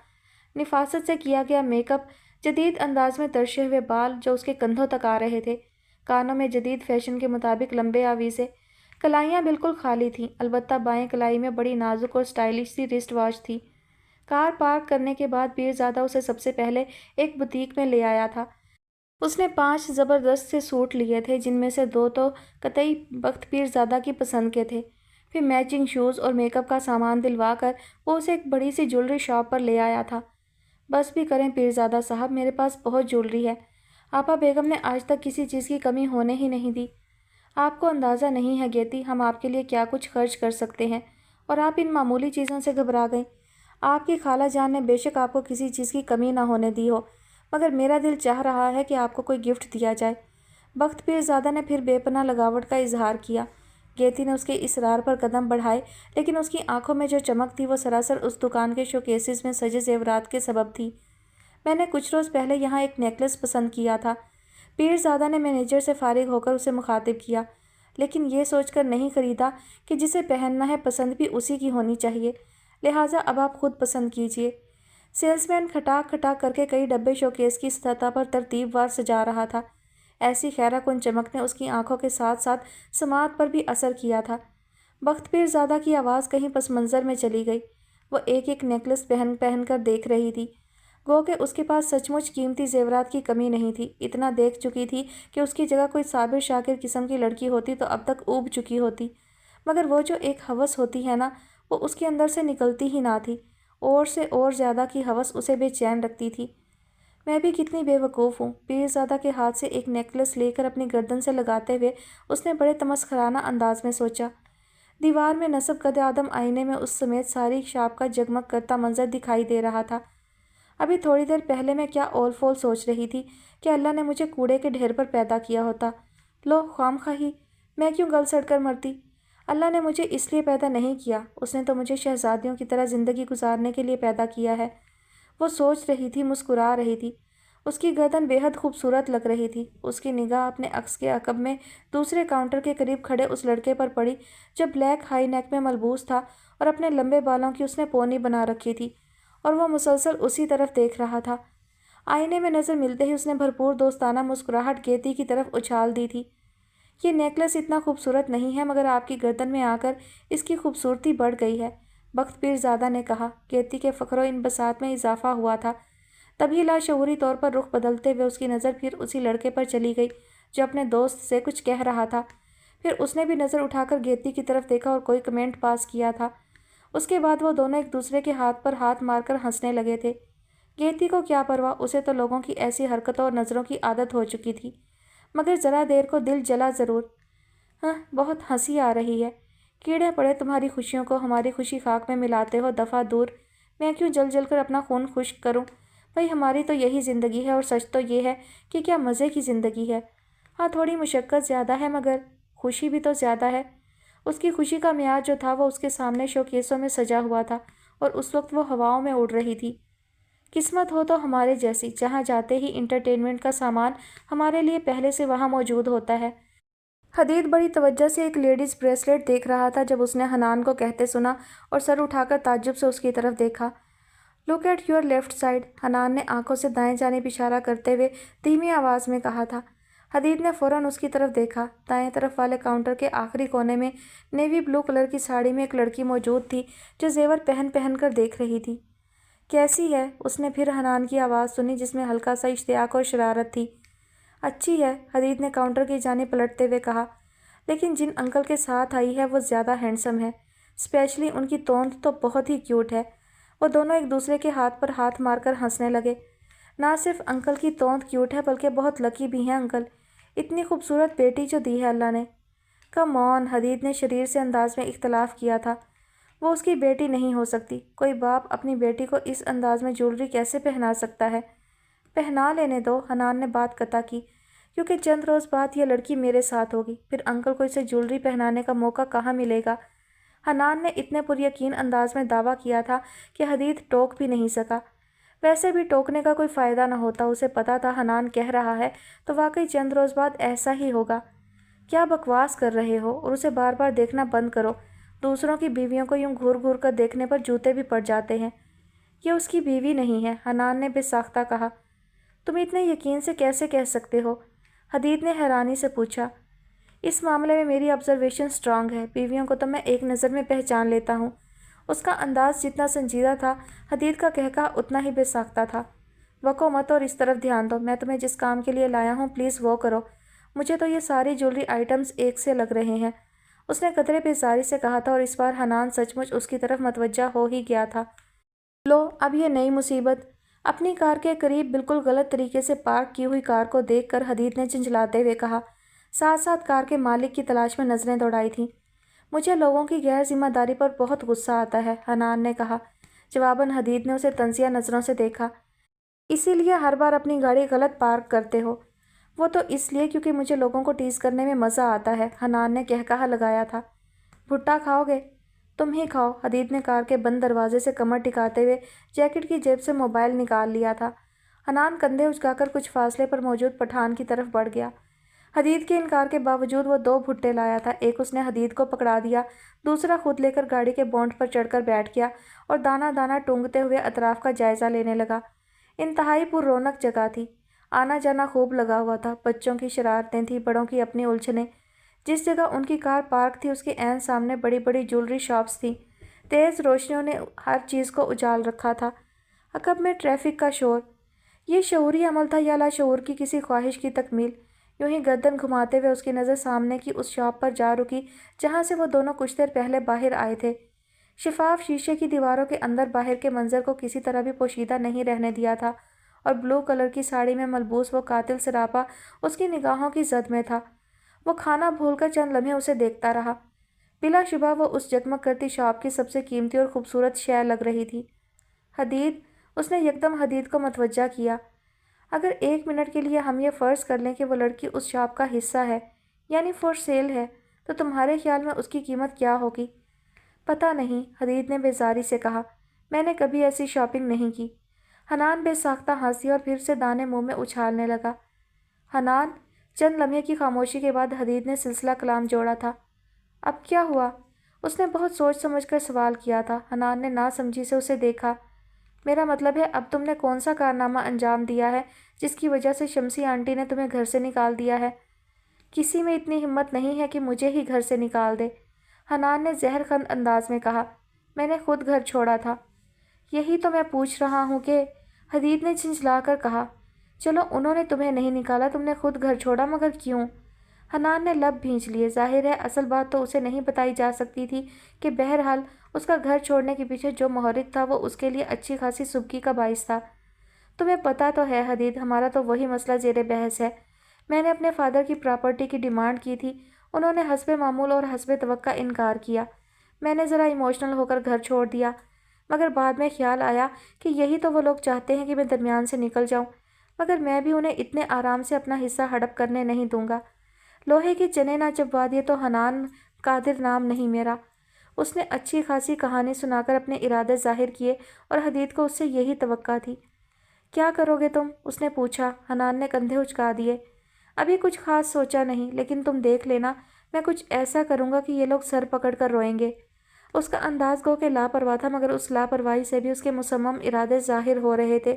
निफासत से किया गया मेकअप, जदीद अंदाज में तर्शे हुए बाल जो उसके कंधों तक आ रहे थे, कानों में जदीद फैशन के मुताबिक लंबे आवीज़े, कलाइयाँ बिल्कुल खाली थीं, अलबत्ता बाएं कलाई में बड़ी नाजुक और स्टाइलिश सी रिस्ट वॉच थी। कार पार्क करने के बाद पीरज़ादा उसे सबसे पहले एक बुटीक में ले आया था। उसने 5 ज़बरदस्त से सूट लिए थे, जिनमें से 2 तो कतई वक्त पीरज़ादा की पसंद के थे। फिर मैचिंग शूज़ और मेकअप का सामान दिलवा कर वो उसे एक बड़ी सी ज्वेलरी शॉप पर ले आया था। बस भी करें पीरज़ादा साहब, मेरे पास बहुत ज्वेलरी है। आपा बेगम ने आज तक किसी चीज़ की कमी होने ही नहीं दी। आपको अंदाज़ा नहीं है गेती, हम आपके लिए क्या कुछ खर्च कर सकते हैं, और आप इन मामूली चीज़ों से घबरा गई। आपकी खाला जान ने बेशक आपको किसी चीज़ की कमी ना होने दी हो, मगर मेरा दिल चाह रहा है कि आपको कोई गिफ्ट दिया जाए। वक्त पीरज़ादा ने फिर बेपनाह लगावट का इजहार किया। गेती ने उसके इसरार पर कदम बढ़ाए, लेकिन उसकी आंखों में जो चमक थी वो सरासर उस दुकान के शोकेसेस में सजे जेवरात के सबब थी। मैंने कुछ रोज़ पहले यहाँ एक नेकलेस पसंद किया था پیرزادہ نے مینیجر سے فارغ ہو کر اسے مخاطب کیا، لیکن یہ سوچ کر نہیں خریدا کہ جسے پہننا ہے پسند بھی اسی کی ہونی چاہیے، لہٰذا اب آپ خود پسند کیجیے۔ سیلز مین کھٹاک کھٹاک کر کے کئی ڈبے شوکیس کی سطح پر ترتیب وار سجا رہا تھا۔ ایسی خیرہ کن چمک نے اس کی آنکھوں کے ساتھ ساتھ سماعت پر بھی اثر کیا تھا۔ بخت پیرزادہ کی آواز کہیں پس منظر میں چلی گئی۔ وہ ایک ایک نیکلس پہن پہن کر دیکھ رہی تھی، گو کہ اس کے پاس سچ مچ قیمتی زیورات کی کمی نہیں تھی۔ اتنا دیکھ چکی تھی کہ اس کی جگہ کوئی صابر شاکر قسم کی لڑکی ہوتی تو اب تک اوب چکی ہوتی، مگر وہ جو ایک ہوس ہوتی ہے نا، وہ اس کے اندر سے نکلتی ہی نہ تھی۔ اور سے اور زیادہ کی ہوس اسے بے چین رکھتی تھی۔ میں بھی کتنی بے وقوف ہوں، پیرزادہ کے ہاتھ سے ایک نیکلس لے کر اپنی گردن سے لگاتے ہوئے اس نے بڑے تمسخرانہ انداز میں سوچا۔ دیوار میں نصب قد آدم آئینے میں اس سمیت ساری شاپ کا جگمگ کرتا منظر دکھائی دے رہا تھا۔ ابھی تھوڑی دیر پہلے میں کیا اول فول سوچ رہی تھی کہ اللہ نے مجھے کوڑے کے ڈھیر پر پیدا کیا ہوتا، لو خام خواہی میں کیوں گل سڑ کر مرتی۔ اللہ نے مجھے اس لیے پیدا نہیں کیا، اس نے تو مجھے شہزادیوں کی طرح زندگی گزارنے کے لیے پیدا کیا ہے۔ وہ سوچ رہی تھی، مسکرا رہی تھی۔ اس کی گردن بے حد خوبصورت لگ رہی تھی۔ اس کی نگاہ اپنے عکس کے عقب میں دوسرے کاؤنٹر کے قریب کھڑے اس لڑکے پر پڑی جو بلیک ہائی نیک میں ملبوس تھا اور اپنے لمبے بالوں کی اس نے پونی بنا رکھی تھی، اور وہ مسلسل اسی طرف دیکھ رہا تھا۔ آئینے میں نظر ملتے ہی اس نے بھرپور دوستانہ مسکراہٹ کیتی کی طرف اچھال دی تھی۔ یہ نیکلس اتنا خوبصورت نہیں ہے، مگر آپ کی گردن میں آ کر اس کی خوبصورتی بڑھ گئی ہے، بخت پیرزادہ نے کہا۔ کیتی کے فخر و انبساط میں اضافہ ہوا تھا۔ تبھی لاشعوری طور پر رخ بدلتے ہوئے اس کی نظر پھر اسی لڑکے پر چلی گئی جو اپنے دوست سے کچھ کہہ رہا تھا۔ پھر اس نے بھی نظر اٹھا کر گیتی کی طرف دیکھا اور کوئی کمنٹ پاس کیا تھا۔ اس کے بعد وہ دونوں ایک دوسرے کے ہاتھ پر ہاتھ مار کر ہنسنے لگے تھے۔ گیتی کو کیا پرواہ، اسے تو لوگوں کی ایسی حرکتوں اور نظروں کی عادت ہو چکی تھی، مگر ذرا دیر کو دل جلا ضرور۔ بہت ہنسی آ رہی ہے، کیڑے پڑے تمہاری خوشیوں کو ہماری خوشی خاک میں ملاتے ہو، دفعہ دور۔ میں کیوں جل جل کر اپنا خون خشک کروں؟ بھئی ہماری تو یہی زندگی ہے، اور سچ تو یہ ہے کہ کیا مزے کی زندگی ہے۔ ہاں تھوڑی مشقت زیادہ ہے، مگر خوشی بھی تو زیادہ ہے۔ اس کی خوشی کا معیار جو تھا وہ اس کے سامنے شوکیسوں میں سجا ہوا تھا، اور اس وقت وہ ہواؤں میں اڑ رہی تھی۔ قسمت ہو تو ہمارے جیسی، جہاں جاتے ہی انٹرٹینمنٹ کا سامان ہمارے لیے پہلے سے وہاں موجود ہوتا ہے۔ حدید بڑی توجہ سے ایک لیڈیز بریسلیٹ دیکھ رہا تھا جب اس نے حنان کو کہتے سنا اور سر اٹھا کر تعجب سے اس کی طرف دیکھا۔ Look at your left side, Hanan نے آنکھوں سے دائیں جانب اشارہ کرتے ہوئے دھیمی آواز میں کہا تھا۔ حدید نے فوراً اس کی طرف دیکھا۔ دائیں طرف والے کاؤنٹر کے آخری کونے میں نیوی بلو کلر کی ساڑی میں ایک لڑکی موجود تھی جو زیور پہن پہن کر دیکھ رہی تھی۔ کیسی ہے؟ اس نے پھر حنان کی آواز سنی جس میں ہلکا سا اشتیاق اور شرارت تھی۔ اچھی ہے، حدید نے کاؤنٹر کی جانب پلٹتے ہوئے کہا، لیکن جن انکل کے ساتھ آئی ہے وہ زیادہ ہینڈسم ہے، اسپیشلی ان کی توند تو بہت ہی کیوٹ ہے۔ وہ دونوں ایک دوسرے کے ہاتھ پر ہاتھ مار کر ہنسنے لگے۔ نہ صرف انکل کی توند کیوٹ ہے بلکہ بہت لکی بھی ہیں انکل، اتنی خوبصورت بیٹی جو دی ہے اللہ نے۔ کم آن، حدید نے شریر سے انداز میں اختلاف کیا تھا، وہ اس کی بیٹی نہیں ہو سکتی۔ کوئی باپ اپنی بیٹی کو اس انداز میں جولری کیسے پہنا سکتا ہے؟ پہنا لینے دو، حنان نے بات قطع کی، کیونکہ چند روز بعد یہ لڑکی میرے ساتھ ہوگی، پھر انکل کو اسے جولری پہنانے کا موقع کہاں ملے گا؟ حنان نے اتنے پر یقین انداز میں دعویٰ کیا تھا کہ حدید ٹوک بھی نہیں سکا۔ ویسے بھی ٹوکنے کا کوئی فائدہ نہ ہوتا، اسے پتا تھا حنان کہہ رہا ہے تو واقعی چند روز بعد ایسا ہی ہوگا۔ کیا بکواس کر رہے ہو، اور اسے بار بار دیکھنا بند کرو۔ دوسروں کی بیویوں کو یوں گھور گھور کر دیکھنے پر جوتے بھی پڑ جاتے ہیں۔ یہ اس کی بیوی نہیں ہے، حنان نے بے ساختہ کہا۔ تم اتنے یقین سے کیسے کہہ سکتے ہو؟ حدید نے حیرانی سے پوچھا۔ اس معاملے میں میری آبزرویشن سٹرانگ ہے، بیویوں کو تو میں ایک نظر میں پہچان لیتا ہوں۔ اس کا انداز جتنا سنجیدہ تھا، حدید کا کہکہا اتنا ہی بے ساختہ تھا۔ وقو مت اور اس طرف دھیان دو، میں تمہیں جس کام کے لیے لایا ہوں پلیز وہ کرو۔ مجھے تو یہ ساری جولری آئٹمز ایک سے لگ رہے ہیں، اس نے قدرے بیزاری سے کہا تھا، اور اس بار حنان سچ مچ اس کی طرف متوجہ ہو ہی گیا تھا۔ لو اب یہ نئی مصیبت۔ اپنی کار کے قریب بالکل غلط طریقے سے پارک کی ہوئی کار کو دیکھ کر حدید نے جھنجھلاتے ہوئے کہا، ساتھ ساتھ کار کے مالک کی تلاش میں نظریں دوڑائی تھیں۔ مجھے لوگوں کی غیر ذمہ داری پر بہت غصہ آتا ہے، حنان نے کہا۔ جواباً حدید نے اسے طنزیہ نظروں سے دیکھا۔ اسی لیے ہر بار اپنی گاڑی غلط پارک کرتے ہو؟ وہ تو اس لیے کیونکہ مجھے لوگوں کو ٹیز کرنے میں مزہ آتا ہے، حنان نے کہکہا لگایا تھا۔ بھٹا کھاؤ گے؟ تم ہی کھاؤ، حدید نے کار کے بند دروازے سے کمر ٹکاتے ہوئے جیکٹ کی جیب سے موبائل نکال لیا تھا۔ حنان کندھے اچکا کر کچھ فاصلے پر موجود پٹھان کی طرف بڑھ گیا۔ حدید کے انکار کے باوجود وہ 2 بھٹے لایا تھا۔ ایک اس نے حدید کو پکڑا دیا، دوسرا خود لے کر گاڑی کے بونٹ پر چڑھ کر بیٹھ گیا اور دانہ دانہ ٹونگتے ہوئے اطراف کا جائزہ لینے لگا۔ انتہائی پر رونق جگہ تھی، آنا جانا خوب لگا ہوا تھا، بچوں کی شرارتیں تھیں، بڑوں کی اپنی الجھنیں۔ جس جگہ ان کی کار پارک تھی اس کے عین سامنے بڑی بڑی جولری شاپس تھیں۔ تیز روشنیوں نے ہر چیز کو اجال رکھا تھا۔ عقب میں ٹریفک کا شور۔ یہ شعوری عمل تھا یا لاشعور کی کسی خواہش کی تکمیل؟ یوں ہی گردن گھماتے ہوئے اس کی نظر سامنے کی اس شاپ پر جا رکی جہاں سے وہ دونوں کچھ دیر پہلے باہر آئے تھے۔ شفاف شیشے کی دیواروں کے اندر باہر کے منظر کو کسی طرح بھی پوشیدہ نہیں رہنے دیا تھا، اور بلو کلر کی ساڑی میں ملبوس وہ قاتل سراپا اس کی نگاہوں کی زد میں تھا۔ وہ کھانا بھول کر چند لمحے اسے دیکھتا رہا۔ بلا شبہ وہ اس جگمگ کرتی شاپ کی سب سے قیمتی اور خوبصورت شے لگ رہی تھی۔ حدید، اس نے یکدم حدید کو متوجہ کیا۔ اگر 1 منٹ کے لیے ہم یہ فرض کر لیں کہ وہ لڑکی اس شاپ کا حصہ ہے، یعنی فور سیل ہے، تو تمہارے خیال میں اس کی قیمت کیا ہوگی؟ پتہ نہیں، حدید نے بیزاری سے کہا، میں نے کبھی ایسی شاپنگ نہیں کی۔ حنان بے ساختہ ہنسی اور پھر سے دانے منہ میں اچھالنے لگا۔ حنان، چند لمحے کی خاموشی کے بعد حدید نے سلسلہ کلام جوڑا تھا، اب کیا ہوا؟ اس نے بہت سوچ سمجھ کر سوال کیا تھا۔ حنان نے ناسمجھی سے اسے دیکھا۔ میرا مطلب ہے اب تم نے کون سا کارنامہ انجام دیا ہے جس کی وجہ سے شمسی آنٹی نے تمہیں گھر سے نکال دیا ہے؟ کسی میں اتنی ہمت نہیں ہے کہ مجھے ہی گھر سے نکال دے، حنان نے زہر خند انداز میں کہا۔ میں نے خود گھر چھوڑا تھا۔ یہی تو میں پوچھ رہا ہوں کہ، حدید نے جھنجھلا کر کہا۔ چلو انہوں نے تمہیں نہیں نکالا، تم نے خود گھر چھوڑا، مگر کیوں؟ حنان نے لب بھینچ لیے۔ ظاہر ہے اصل بات تو اسے نہیں بتائی جا سکتی تھی کہ بہرحال اس کا گھر چھوڑنے کے پیچھے جو محرک تھا وہ اس کے لیے اچھی خاصی سبکی کا باعث تھا۔ تمہیں پتہ تو ہے حدید، ہمارا تو وہی مسئلہ زیر بحث ہے۔ میں نے اپنے فادر کی پراپرٹی کی ڈیمانڈ کی تھی، انہوں نے حسب معمول اور حسب توقع انکار کیا۔ میں نے ذرا ایموشنل ہو کر گھر چھوڑ دیا، مگر بعد میں خیال آیا کہ یہی تو وہ لوگ چاہتے ہیں کہ میں درمیان سے نکل جاؤں، مگر میں بھی انہیں اتنے آرام سے اپنا حصہ ہڑپ کرنے نہیں دوں گا۔ لوہے کے چنے نہ چبوا دیے تو حنان قادر نام نہیں میرا۔ اس نے اچھی خاصی کہانی سنا کر اپنے ارادے ظاہر کیے اور حدید کو اس سے یہی توقع تھی۔ کیا کرو گے تم؟ اس نے پوچھا۔ حنان نے کندھے اچکا دیے۔ ابھی کچھ خاص سوچا نہیں، لیکن تم دیکھ لینا، میں کچھ ایسا کروں گا کہ یہ لوگ سر پکڑ کر روئیں گے۔ اس کا انداز گو کہ لاپرواہ تھا، مگر اس لاپرواہی سے بھی اس کے مصمم ارادے ظاہر ہو رہے تھے۔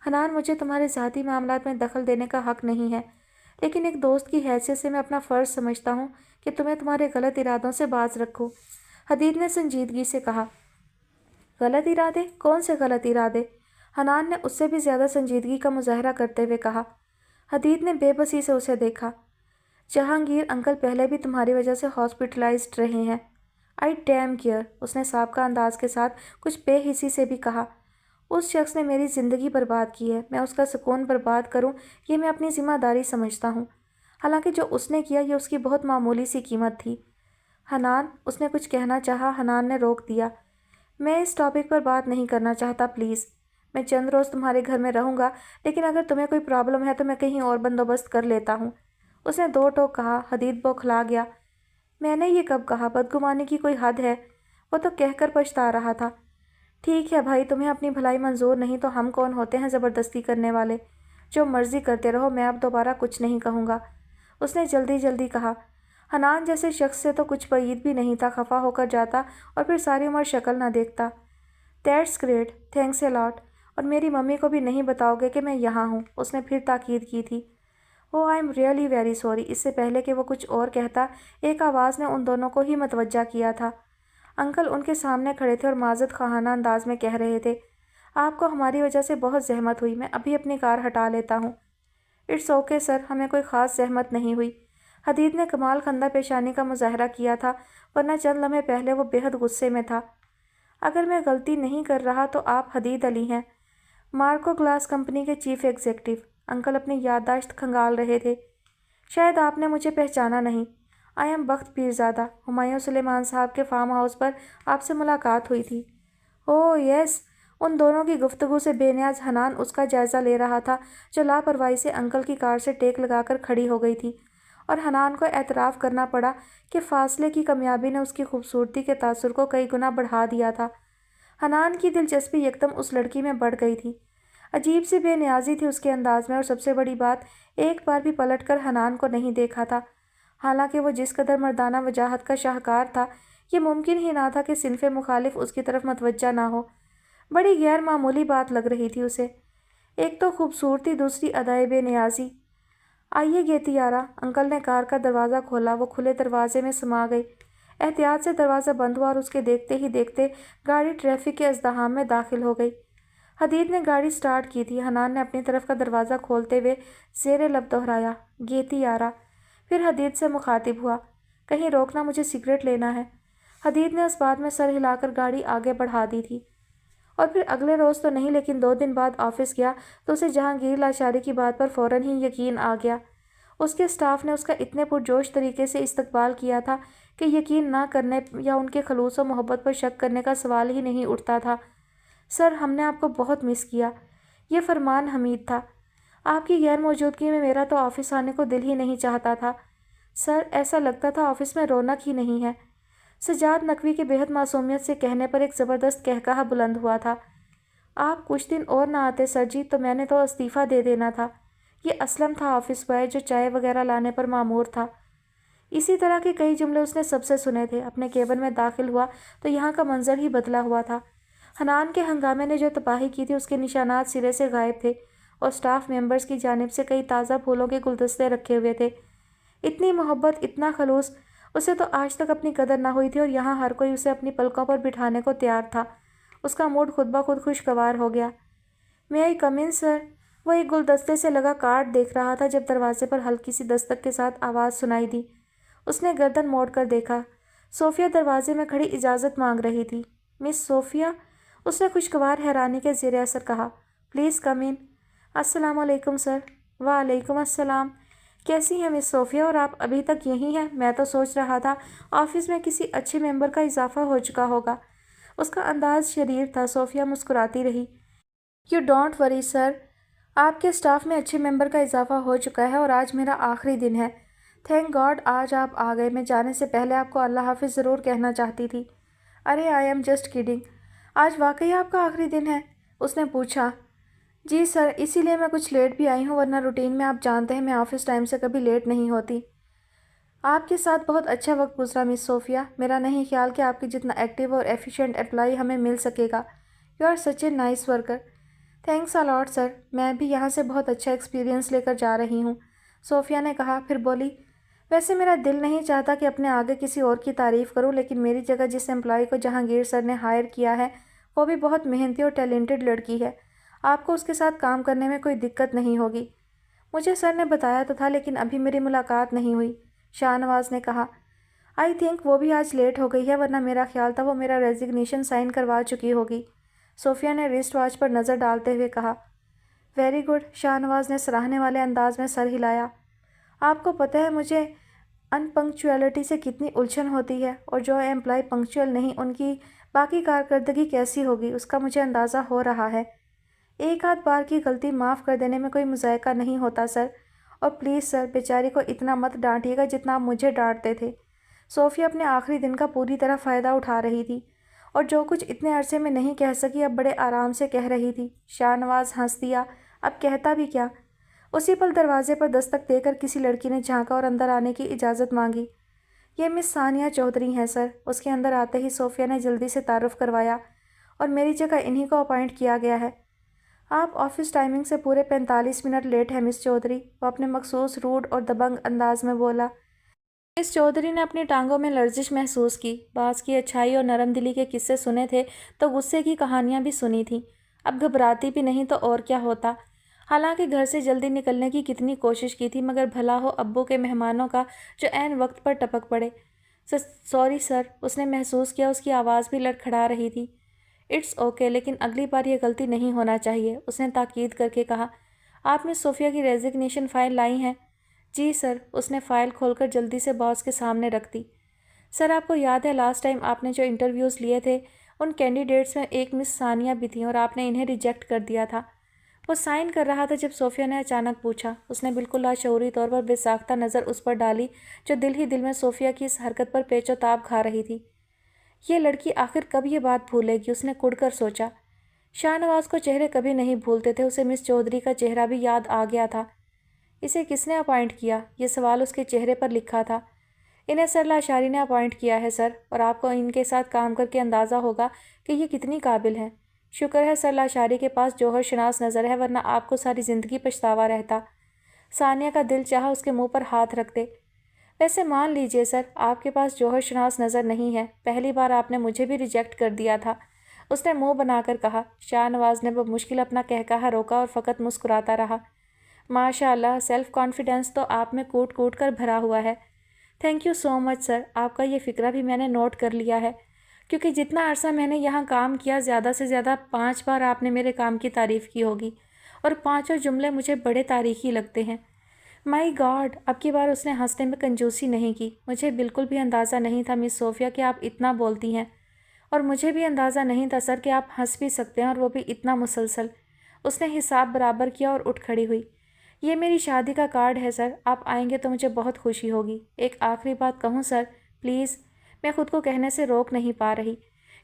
حنان، مجھے تمہارے ذاتی معاملات میں دخل دینے کا حق نہیں ہے، لیکن ایک دوست کی حیثیت سے میں اپنا فرض سمجھتا ہوں کہ تمہیں تمہارے غلط ارادوں سے باز رکھوں۔ حدید نے سنجیدگی سے کہا۔ غلط ارادے؟ کون سے غلط ارادے؟ حنان نے اس سے بھی زیادہ سنجیدگی کا مظاہرہ کرتے ہوئے کہا۔ حدید نے بے بسی سے اسے دیکھا۔ جہانگیر انکل پہلے بھی تمہاری وجہ سے ہاسپٹلائزڈ رہے ہیں۔ آئی ڈیم کیئر، اس نے سابقہ انداز کے ساتھ کچھ بے حسی سے بھی کہا۔ اس شخص نے میری زندگی برباد کی ہے، میں اس کا سکون برباد کروں یہ میں اپنی ذمہ داری سمجھتا ہوں، حالانکہ جو اس نے کیا یہ اس کی بہت معمولی سی قیمت تھی۔ حنان، اس نے کچھ کہنا چاہا، حنان نے روک دیا۔ میں اس ٹاپک پر بات نہیں کرنا چاہتا، پلیز۔ میں چند روز تمہارے گھر میں رہوں گا، لیکن اگر تمہیں کوئی پرابلم ہے تو میں کہیں اور بندوبست کر لیتا ہوں۔ اس نے 2 ٹوک کہا۔ حدید بوکھلا گیا۔ میں نے یہ کب کہا؟ بدگمانی کی کوئی حد ہے؟ وہ تو کہہ کر پچھتا رہا تھا۔ ٹھیک ہے بھائی، تمہیں اپنی بھلائی منظور نہیں تو ہم کون ہوتے ہیں زبردستی کرنے والے؟ جو مرضی کرتے رہو، میں اب دوبارہ کچھ نہیں کہوں گا، اس نے جلدی جلدی کہا۔ حنان جیسے شخص سے تو کچھ بعید بھی نہیں تھا، خفا ہو کر جاتا اور پھر ساری عمر شکل نہ دیکھتا۔ دیٹس گریٹ، تھینکس اے لاٹ، اور میری ممی کو بھی نہیں بتاؤ گے کہ میں یہاں ہوں، اس نے پھر تاکید کی تھی۔ Oh I'm really very sorry. اس سے پہلے کہ وہ کچھ اور کہتا، ایک آواز نے ان دونوں کو ہی متوجہ کیا تھا۔ انکل ان کے سامنے کھڑے تھے اور معذرت خواہانہ انداز میں کہہ رہے تھے، آپ کو ہماری وجہ سے بہت زحمت ہوئی، میں ابھی اپنی کار ہٹا لیتا ہوں۔ اٹس اوکے سر، ہمیں کوئی خاص زحمت نہیں ہوئی۔ حدید نے کمال خندہ پیشانی کا مظاہرہ کیا تھا، ورنہ چند لمحے پہلے وہ بے حد غصے میں تھا۔ اگر میں غلطی نہیں کر رہا تو آپ حدید علی ہیں، مارکو گلاس کمپنی کے چیف ایگزیکٹو۔ انکل اپنی یادداشت کھنگال رہے تھے۔ شاید آپ نے مجھے پہچانا نہیں، آئی ایم بخت پیرزادہ، ہمایوں سلیمان صاحب کے فارم ہاؤس پر آپ سے ملاقات ہوئی تھی۔ اوہ یس۔ ان دونوں کی گفتگو سے بے نیاز حنان اس کا جائزہ لے رہا تھا جو لاپرواہی سے انکل کی کار سے ٹیک لگا کر کھڑی ہو گئی تھی، اور حنان کو اعتراف کرنا پڑا کہ فاصلے کی کامیابی نے اس کی خوبصورتی کے تاثر کو کئی گنا بڑھا دیا تھا۔ حنان کی دلچسپی یکدم اس لڑکی میں بڑھ گئی تھی۔ عجیب سی بے نیازی تھی اس کے انداز میں، اور سب سے بڑی بات، ایک بار بھی پلٹ کر حنان کو نہیں دیکھا تھا۔ حالانکہ وہ جس قدر مردانہ وجاہت کا شاہکار تھا، یہ ممکن ہی نہ تھا کہ صنف مخالف اس کی طرف متوجہ نہ ہو۔ بڑی غیر معمولی بات لگ رہی تھی اسے، ایک تو خوبصورتی، دوسری ادائے بے نیازی۔ آئیے گیتیارا، انکل نے کار کا دروازہ کھولا۔ وہ کھلے دروازے میں سما گئی۔ احتیاط سے دروازہ بند ہوا اور اس کے دیکھتے ہی دیکھتے گاڑی ٹریفک کے ازدحام میں داخل ہو گئی۔ حدید نے گاڑی سٹارٹ کی تھی۔ حنان نے اپنی طرف کا دروازہ کھولتے ہوئے زیر لب دہرایا، گیتیارا۔ پھر حدید سے مخاطب ہوا، کہیں روکنا، مجھے سگریٹ لینا ہے۔ حدید نے اس بات میں سر ہلا کر گاڑی آگے بڑھا دی تھی۔ اور پھر اگلے روز تو نہیں لیکن 2 دن بعد آفس گیا تو اسے جہانگیر لاچاری کی بات پر فوراً ہی یقین آ گیا۔ اس کے اسٹاف نے اس کا اتنے پرجوش طریقے سے استقبال کیا تھا کہ یقین نہ کرنے یا ان کے خلوص و محبت پر شک کرنے کا سوال ہی نہیں اٹھتا تھا۔ سر، ہم نے آپ کو بہت مس کیا، یہ فرمان حمید تھا۔ آپ کی غیر موجودگی میں میرا تو آفس آنے کو دل ہی نہیں چاہتا تھا۔ سر، ایسا لگتا تھا آفس میں رونق ہی نہیں ہے۔ سجاد نقوی کے بے حد معصومیت سے کہنے پر ایک زبردست قہقہہ بلند ہوا تھا۔ آپ کچھ دن اور نہ آتے سر جی تو میں نے تو استعفیٰ دے دینا تھا۔ یہ اسلم تھا آفس بوائے جو چائے وغیرہ لانے پر مامور تھا۔ اسی طرح کے کئی جملے اس نے سب سے سنے تھے۔ اپنے کیبن میں داخل ہوا تو یہاں کا منظر ہی بدلا ہوا تھا۔ حنان کے ہنگامے نے جو تباہی کی تھی اس کے نشانات سرے سے غائب تھے، اور اسٹاف ممبرز کی جانب سے کئی تازہ پھولوں کے گلدستے رکھے ہوئے تھے۔ اتنی محبت، اتنا خلوص، اسے تو آج تک اپنی قدر نہ ہوئی تھی، اور یہاں ہر کوئی اسے اپنی پلکوں پر بٹھانے کو تیار تھا۔ اس کا موڈ خود بخود خوشگوار ہو گیا۔ میں آئی کم ان سر؟ وہ ایک گلدستے سے لگا کارڈ دیکھ رہا تھا جب دروازے پر ہلکی سی دستک کے ساتھ آواز سنائی دی۔ اس نے گردن موڑ کر دیکھا، صوفیہ دروازے میں کھڑی اجازت مانگ رہی تھی۔ مس صوفیہ؟ اس نے خوشگوار حیرانی کے زیر اثر کہا، پلیز کم ان۔ السلام علیکم سر۔ وعلیکم السلام۔ کیسی ہیں مس صوفیہ، اور آپ ابھی تک یہیں ہیں؟ میں تو سوچ رہا تھا آفس میں کسی اچھے ممبر کا اضافہ ہو چکا ہوگا۔ اس کا انداز شریر تھا۔ صوفیہ مسکراتی رہی۔ یو ڈونٹ وری سر، آپ کے اسٹاف میں اچھے ممبر کا اضافہ ہو چکا ہے، اور آج میرا آخری دن ہے۔ تھینک گاڈ آج آپ آ گئے۔ میں جانے سے پہلے آپ کو اللہ حافظ ضرور کہنا چاہتی تھی۔ ارے آئی ایم جسٹ کڈنگ۔ آج واقعی آپ کا آخری دن ہے؟ اس نے پوچھا۔ جی سر، اسی لیے میں کچھ لیٹ بھی آئی ہوں، ورنہ روٹین میں آپ جانتے ہیں میں آفس ٹائم سے کبھی لیٹ نہیں ہوتی۔ آپ کے ساتھ بہت اچھا وقت گزرا مس صوفیہ۔ میرا نہیں خیال کہ آپ کی جتنا ایکٹیو اور ایفیشینٹ امپلائی ہمیں مل سکے گا۔ You are such a nice worker. Thanks a lot sir, میں بھی یہاں سے بہت اچھا ایکسپیرینس لے کر جا رہی ہوں، صوفیہ نے کہا۔ پھر بولی، ویسے میرا دل نہیں چاہتا کہ اپنے آگے کسی اور کی تعریف کروں، لیکن میری جگہ جس امپلائی کو جہانگیر سر نے ہائر کیا ہے وہ بھی بہت محنتی اور ٹیلنٹڈ لڑکی ہے۔ آپ کو اس کے ساتھ کام کرنے میں کوئی دقت نہیں ہوگی۔ مجھے سر نے بتایا تو تھا لیکن ابھی میری ملاقات نہیں ہوئی، شاہ نواز نے کہا۔ آئی تھنک وہ بھی آج لیٹ ہو گئی ہے، ورنہ میرا خیال تھا وہ میرا ریزگنیشن سائن کروا چکی ہوگی، صوفیہ نے رسٹ واچ پر نظر ڈالتے ہوئے کہا۔ ویری گڈ، شاہ نواز نے سراہنے والے انداز میں سر ہلایا۔ آپ کو پتہ ہے مجھے ان پنکچویلٹی سے کتنی الجھن ہوتی ہے، اور جو امپلائی پنکچوئل نہیں ان کی باقی کارکردگی کیسی ہوگی اس کا مجھے اندازہ ہو رہا ہے۔ ایک آدھ بار کی غلطی معاف کر دینے میں کوئی مذائقہ نہیں ہوتا سر، اور پلیز سر بیچاری کو اتنا مت ڈانٹیے گا جتنا آپ مجھے ڈانٹتے تھے۔ صوفیہ اپنے آخری دن کا پوری طرح فائدہ اٹھا رہی تھی، اور جو کچھ اتنے عرصے میں نہیں کہہ سکی اب بڑے آرام سے کہہ رہی تھی۔ شاہ نواز ہنس دیا، اب کہتا بھی کیا۔ اسی پل دروازے پر دستک دے کر کسی لڑکی نے جھانکا اور اندر آنے کی اجازت مانگی۔ یہ مس ثانیہ چودھری ہیں سر۔ اس کے اندر آتے ہی صوفیہ نے جلدی سے تعارف کروایا، اور میری جگہ انہی کو اپائنٹ کیا گیا ہے۔ آپ آفس ٹائمنگ سے پورے 45 منٹ لیٹ ہیں مس چودھری، وہ اپنے مخصوص روڈ اور دبنگ انداز میں بولا۔ مس چودھری نے اپنی ٹانگوں میں لرزش محسوس کی۔ بعض کی اچھائی اور نرم دلی کے قصے سنے تھے تو غصے کی کہانیاں بھی سنی تھیں، اب گھبراتی بھی نہیں تو اور کیا ہوتا۔ حالانکہ گھر سے جلدی نکلنے کی کتنی کوشش کی تھی، مگر بھلا ہو ابو کے مہمانوں کا جو عین وقت پر ٹپک پڑے۔ سوری سر، اس نے محسوس کیا اس کی آواز بھی لڑکھڑا رہی تھی۔ اٹس اوکے، لیکن اگلی بار یہ غلطی نہیں ہونا چاہیے، اس نے تاکید کر کے کہا۔ آپ مس صوفیہ کی ریزگنیشن فائل لائی ہیں؟ جی سر، اس نے فائل کھول کر جلدی سے باس کے سامنے رکھ دی۔ سر، آپ کو یاد ہے لاسٹ ٹائم آپ نے جو انٹرویوز لیے تھے ان کینڈیڈیٹس میں ایک مس ثانیہ بھی تھیں، اور آپ نے انہیں ریجیکٹ کر دیا تھا۔ وہ سائن کر رہا تھا جب صوفیہ نے اچانک پوچھا۔ اس نے بالکل لاشعوری طور پر بے ساختہ نظر اس پر ڈالی جو دل ہی دل میں صوفیہ کی اس حرکت پر پیچ و تاب کھا رہی تھی۔ یہ لڑکی آخر کب یہ بات بھولے گی، اس نے کڑ کر سوچا۔ शाहनवाज को चेहरे कभी नहीं भूलते थे। उसे मिस चौधरी का चेहरा भी याद आ गया था। इसे किसने अपॉइंट किया? ये सवाल उसके चेहरे पर लिखा था। इन्हें सरला अशारी ने अपॉइंट किया है सर, और आपको इनके साथ काम करके अंदाज़ा होगा कि ये कितनी काबिल हैं। शुक्र है सरला अशारी के पास जौहर शनास नज़र है, वरना आपको सारी ज़िंदगी पछतावा रहता। सानिया का दिल चाहा उसके मुंह पर हाथ रख दे। वैसे मान लीजिए सर, आपके पास जौहर शनास नज़र नहीं है। पहली बार आपने मुझे भी रिजेक्ट कर दिया था, उसने मुंह बनाकर कहा। शाहनवाज ने बमुश्किल अपना कहकहा रोका और फ़कत मुस्कुराता रहा। माशाअल्लाह, सेल्फ कॉन्फिडेंस तो आप में कूट कूट कर भरा हुआ है। Thank you so much sir, आपका ये फ़िक्रा भी मैंने नोट कर लिया है, क्योंकि जितना अरसा मैंने यहाँ काम किया, ज़्यादा से ज़्यादा 5 बार आपने मेरे काम की तारीफ़ की होगी, और 5 जुमले मुझे बड़े तारीख़ी लगते हैं। माई गॉड, अब की बार उसने हंसने में कंजूसी नहीं की। मुझे बिल्कुल भी अंदाज़ा नहीं था मिस सोफिया कि आप इतना बोलती हैं, और मुझे भी अंदाज़ा नहीं था सर कि आप हंस भी सकते हैं, और वो भी इतना मुसलसल। उसने हिसाब बराबर किया और उठ खड़ी हुई। ये मेरी शादी का कार्ड है सर, आप आएंगे तो मुझे बहुत खुशी होगी। एक आखिरी बात कहूँ सर, प्लीज़? मैं खुद को कहने से रोक नहीं पा रही।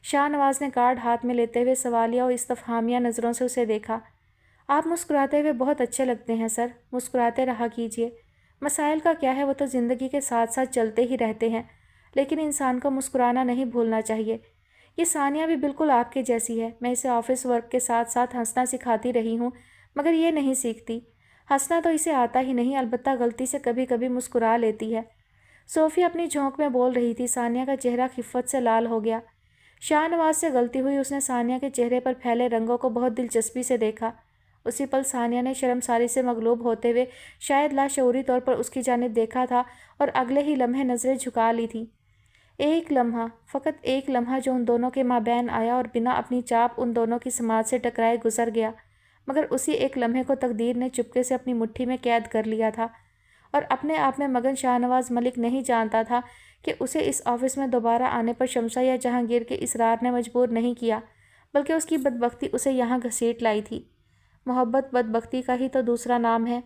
शाहनवाज ने कार्ड हाथ में लेते हुए सवालिया और इस्तफहामिया नज़रों से उसे देखा। आप मुस्कुराते हुए बहुत अच्छे लगते हैं सर, मुस्कुराते रहा कीजिए। मसाइल का क्या है, वो तो ज़िंदगी के साथ साथ चलते ही रहते हैं, लेकिन इंसान को मुस्कुराना नहीं भूलना चाहिए। ये सानिया भी बिल्कुल आपके जैसी है। मैं इसे ऑफिस वर्क के साथ साथ हंसना सिखाती रही हूँ, मगर ये नहीं सीखती। हंसना तो इसे आता ही नहीं, अलबत्ता गलती से कभी कभी मुस्कुरा लेती है। सोफ़िया अपनी झोंक में बोल रही थी। सानिया का चेहरा खिफ़्फ़त से लाल हो गया। शाहनवाज से गलती हुई। उसने सानिया के चेहरे पर फैले रंगों को बहुत दिलचस्पी से देखा। उसी पल सानिया ने शर्मसारी से मगलूब होते हुए शायद लाशऊरी तौर पर उसकी जानिब देखा था, और अगले ही लम्हे नज़रें झुका ली थी। एक लम्हा, फ़कत एक लम्हा, जो उन दोनों के माबैन आया और बिना अपनी चाप उन दोनों की समाज से टकराए गुजर गया। मगर उसी एक लम्हे को तकदीर ने चुपके से अपनी मुट्ठी में कैद कर लिया था, और अपने आप में मगन शाहनवाज मलिक नहीं जानता था कि उसे इस ऑफिस में दोबारा आने पर शमशा या जहांगीर के इसरार ने मजबूर नहीं किया, बल्कि उसकी बदबख्ती उसे यहाँ घसीट लाई थी। मोहब्बत बदबख्ती का ही तो दूसरा नाम है।